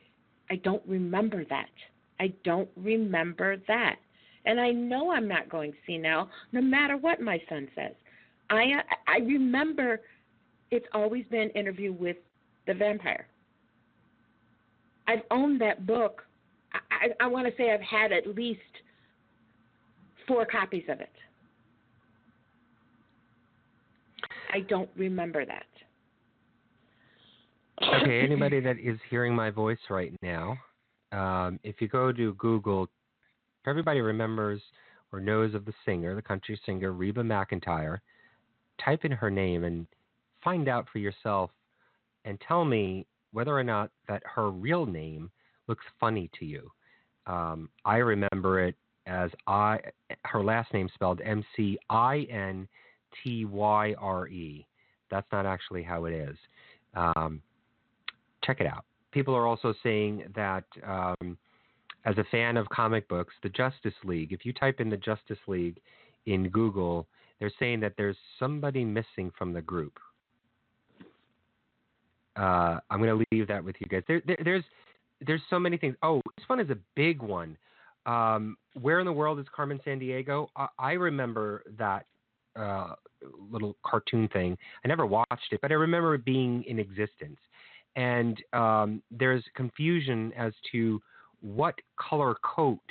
I don't remember that? I don't remember that. And I know I'm not going senile no matter what my son says. I remember it's always been "interview with the vampire." I've owned that book. I want to say I've had at least 4 copies of it. I don't remember that. Okay, anybody that is hearing my voice right now, if you go to Google, if everybody remembers or knows of the singer, the country singer Reba McEntire, type in her name and find out for yourself and tell me whether or not that her real name looks funny to you. I remember it as her last name spelled McIntyre. That's not actually how it is. Check it out. People are also saying that as a fan of comic books, the Justice League, if you type in the Justice League in Google, they're saying that there's somebody missing from the group. I'm going to leave that with you guys. There's so many things. Oh, this one is a big one. Where in the world is Carmen Sandiego? I remember that little cartoon thing. I never watched it, but I remember it being in existence. And there's confusion as to what color coat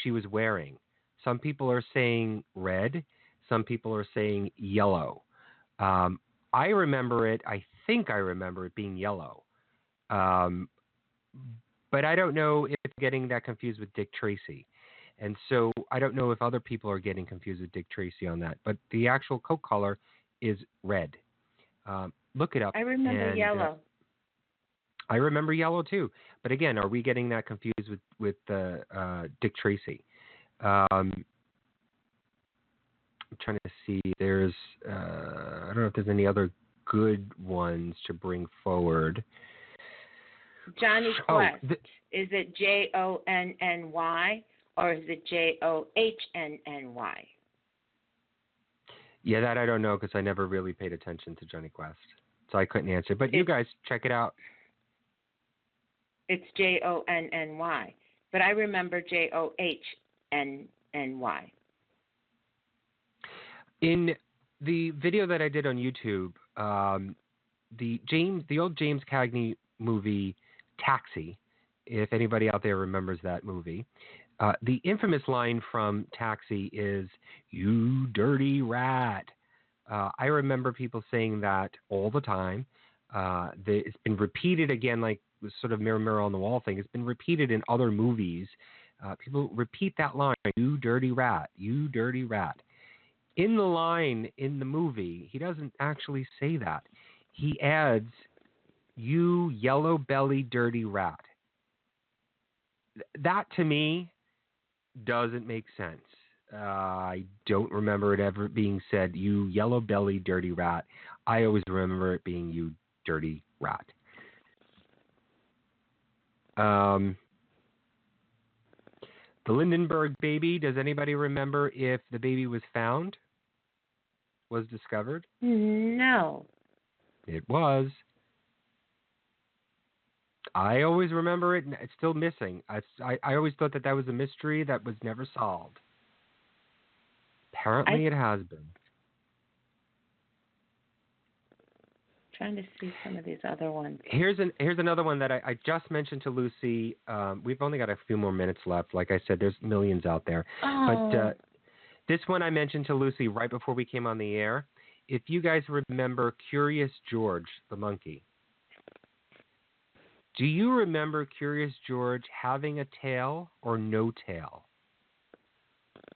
she was wearing. Some people are saying red. Some people are saying yellow. I remember it. I think I remember it being yellow. But I don't know if I'm getting that confused with Dick Tracy. And so I don't know if other people are getting confused with Dick Tracy on that. But the actual coat color is red. Look it up. I remember yellow. I remember Yellow too. But again, are we getting that confused with Dick Tracy? I'm trying to see. There's I don't know if there's any other good ones to bring forward. Johnny Quest. Is it Jonny or is it Johnnny? Yeah, that I don't know because I never really paid attention to Johnny Quest, so I couldn't answer. But you guys check it out. It's Jonny, but I remember Johnnny. In the video that I did on YouTube, the old James Cagney movie Taxi, if anybody out there remembers that movie, the infamous line from Taxi is "You dirty rat." I remember people saying that all the time. It's been repeated again, like sort of mirror, mirror on the wall thing. It's been repeated in other movies. People repeat that line, "You dirty rat, you dirty rat." In the line in the movie, he doesn't actually say that. He adds, "You yellow-bellied dirty rat." That, to me, doesn't make sense. I don't remember it ever being said, "You yellow-bellied dirty rat." I always remember it being, "You dirty rat." The Lindenberg baby, does anybody remember if the baby was found? Was discovered? No. It was. I always remember it, and it's still missing. I always thought that was a mystery that was never solved. Apparently it has been. Trying to see some of these other ones. Here's another one that I just mentioned to Lucy. We've only got a few more minutes left. Like I said, there's millions out there. Oh. But this one I mentioned to Lucy right before we came on the air. If you guys remember Curious George, the monkey. Do you remember Curious George having a tail or no tail?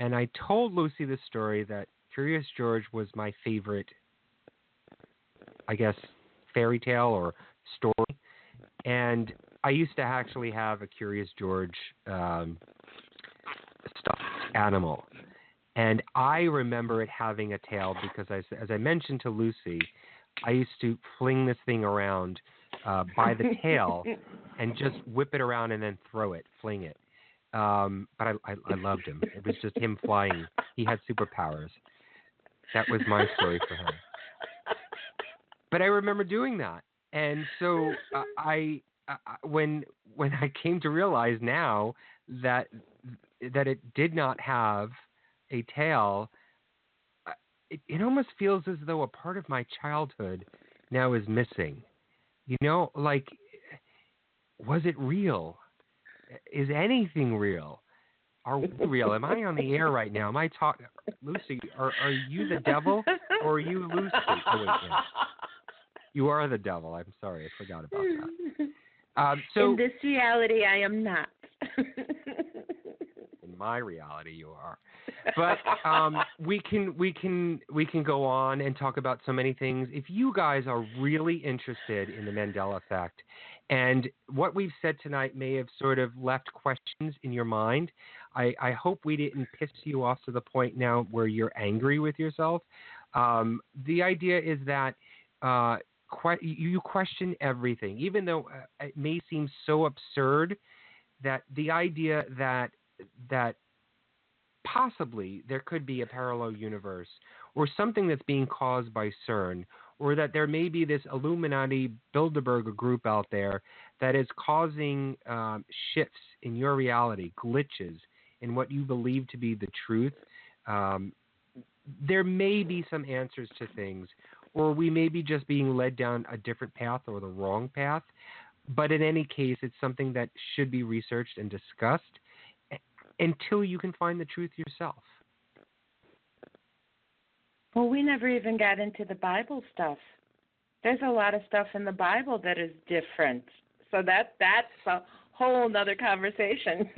And I told Lucy the story that Curious George was my favorite, I guess, fairy tale or story. And I used to actually have a Curious George stuffed animal. And I remember it having a tail because, as I mentioned to Lucy, I used to fling this thing around by the tail and just whip it around and then throw it, fling it. But I loved him. It was just him flying. He had superpowers. That was my story for him. But I remember doing that. And so when I came to realize now that it did not have a tail, it almost feels as though a part of my childhood now is missing. You know, like, was it real? Is anything real? Are we real? Am I on the air right now? Am I talking? Lucy, are you the devil or are you Lucy? Oh, wait, yeah. You are the devil. I'm sorry. I forgot about that. So in this reality, I am not. In my reality, you are. But we can go on and talk about so many things. If you guys are really interested in the Mandela Effect, and what we've said tonight may have sort of left questions in your mind, I hope we didn't piss you off to the point now where you're angry with yourself. The idea is that you question everything, even though it may seem so absurd. That the idea that possibly there could be a parallel universe or something that's being caused by CERN, or that there may be this Illuminati Bilderberg group out there that is causing shifts in your reality, glitches in what you believe to be the truth. There may be some answers to things, or we may be just being led down a different path or the wrong path. But in any case, it's something that should be researched and discussed until you can find the truth yourself. Well, we never even got into the Bible stuff. There's a lot of stuff in the Bible that is different. So that's a whole other conversation.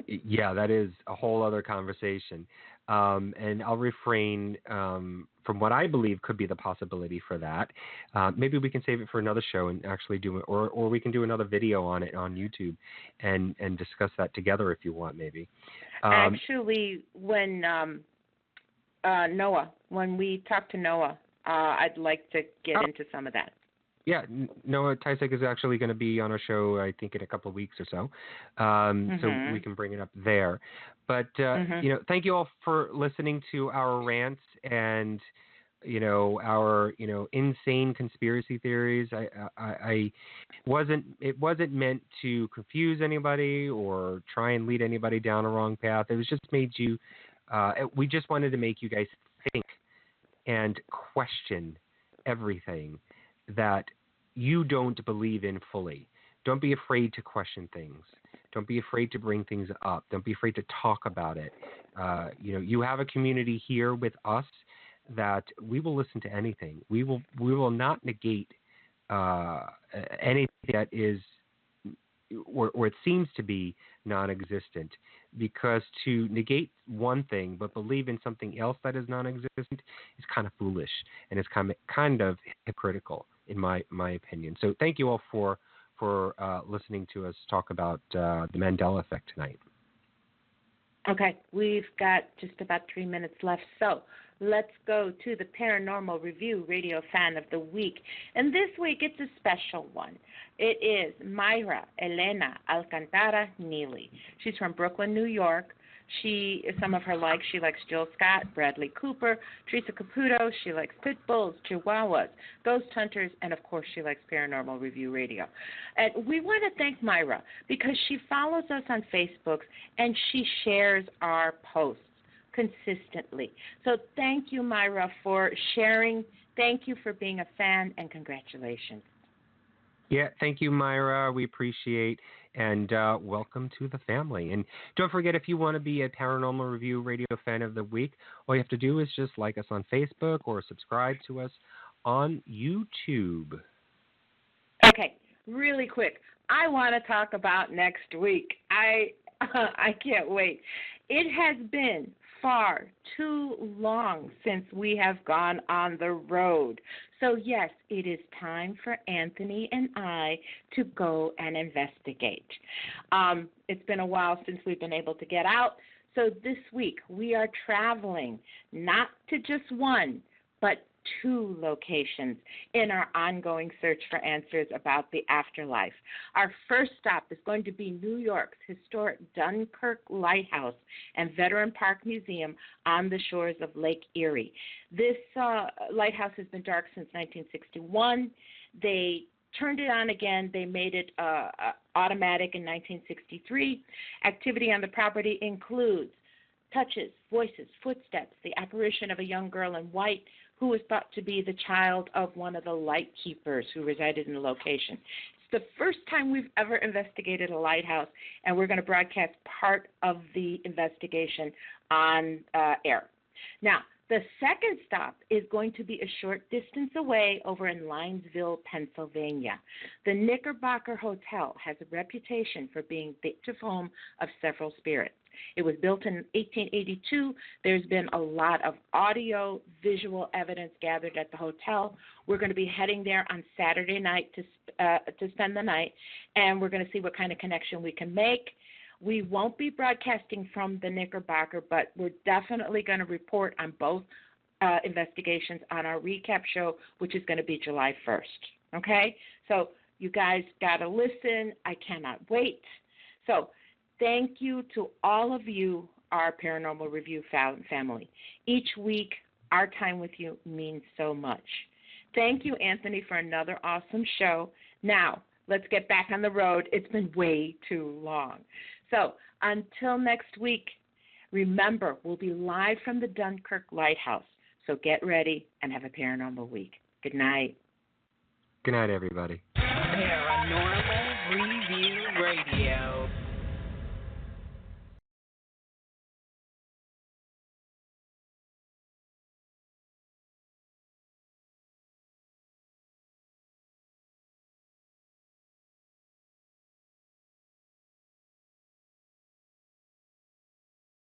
Yeah, that is a whole other conversation. And I'll refrain from what I believe could be the possibility for that. Maybe we can save it for another show and actually do it, or we can do another video on it on YouTube and discuss that together if you want, maybe. Actually, when when we talk to Noah, I'd like to get into some of that. Yeah, Noah Tysek is actually going to be on our show, I think, in a couple of weeks or so. So we can bring it up there. But, thank you all for listening to our rants and, our, insane conspiracy theories. It wasn't meant to confuse anybody or try and lead anybody down a wrong path. It was just we just wanted to make you guys think and question everything that you don't believe in fully. Don't be afraid to question things. Don't be afraid to bring things up. Don't be afraid to talk about it. You have a community here with us that we will listen to anything. We will not negate anything that is or it seems to be non-existent, because to negate one thing but believe in something else that is non-existent is kind of foolish, and it's kind of hypocritical in my opinion. So thank you all for listening to us talk about the Mandela Effect tonight. Okay, we've got just about 3 minutes left, so let's go to the Paranormal Review Radio Fan of the Week. And this week, it's a special one. It is Mayra Elena Alcantara Neely. She's from Brooklyn, New York. Some of her likes, she likes Jill Scott, Bradley Cooper, Teresa Caputo. She likes pit bulls, chihuahuas, ghost hunters, and, of course, she likes Paranormal Review Radio. And we want to thank Mayra because she follows us on Facebook and she shares our posts consistently. So thank you, Mayra, for sharing. Thank you for being a fan, and congratulations. Yeah, thank you, Myra. We appreciate, and welcome to the family. And don't forget, if you want to be a Paranormal Review Radio Fan of the Week, all you have to do is just like us on Facebook or subscribe to us on YouTube. Okay, really quick. I want to talk about next week. I can't wait. It has been far too long since we have gone on the road. So, yes, it is time for Anthony and I to go and investigate. It's been a while since we've been able to get out. So this week we are traveling not to just one, but 2 locations in our ongoing search for answers about the afterlife. Our first stop is going to be New York's historic Dunkirk Lighthouse and Veteran Park Museum on the shores of Lake Erie. This lighthouse has been dark since 1961. They turned it on again. They made it automatic in 1963. Activity on the property includes touches, voices, footsteps, the apparition of a young girl in white who was thought to be the child of one of the light keepers who resided in the location. It's the first time we've ever investigated a lighthouse, and we're going to broadcast part of the investigation on air. Now, the second stop is going to be a short distance away over in Linesville, Pennsylvania. The Knickerbocker Hotel has a reputation for being the active home of several spirits. It was built in 1882. There's been a lot of audio, visual evidence gathered at the hotel. We're going to be heading there on Saturday night to spend the night, and we're going to see what kind of connection we can make. We won't be broadcasting from the Knickerbocker, but we're definitely going to report on both investigations on our recap show, which is going to be July 1st. Okay? So you guys got to listen. I cannot wait. So thank you to all of you, our Paranormal Review family. Each week, our time with you means so much. Thank you, Anthony, for another awesome show. Now, let's get back on the road. It's been way too long. So until next week, remember, we'll be live from the Dunkirk Lighthouse. So get ready and have a paranormal week. Good night. Good night, everybody. Paranormal Review Radio.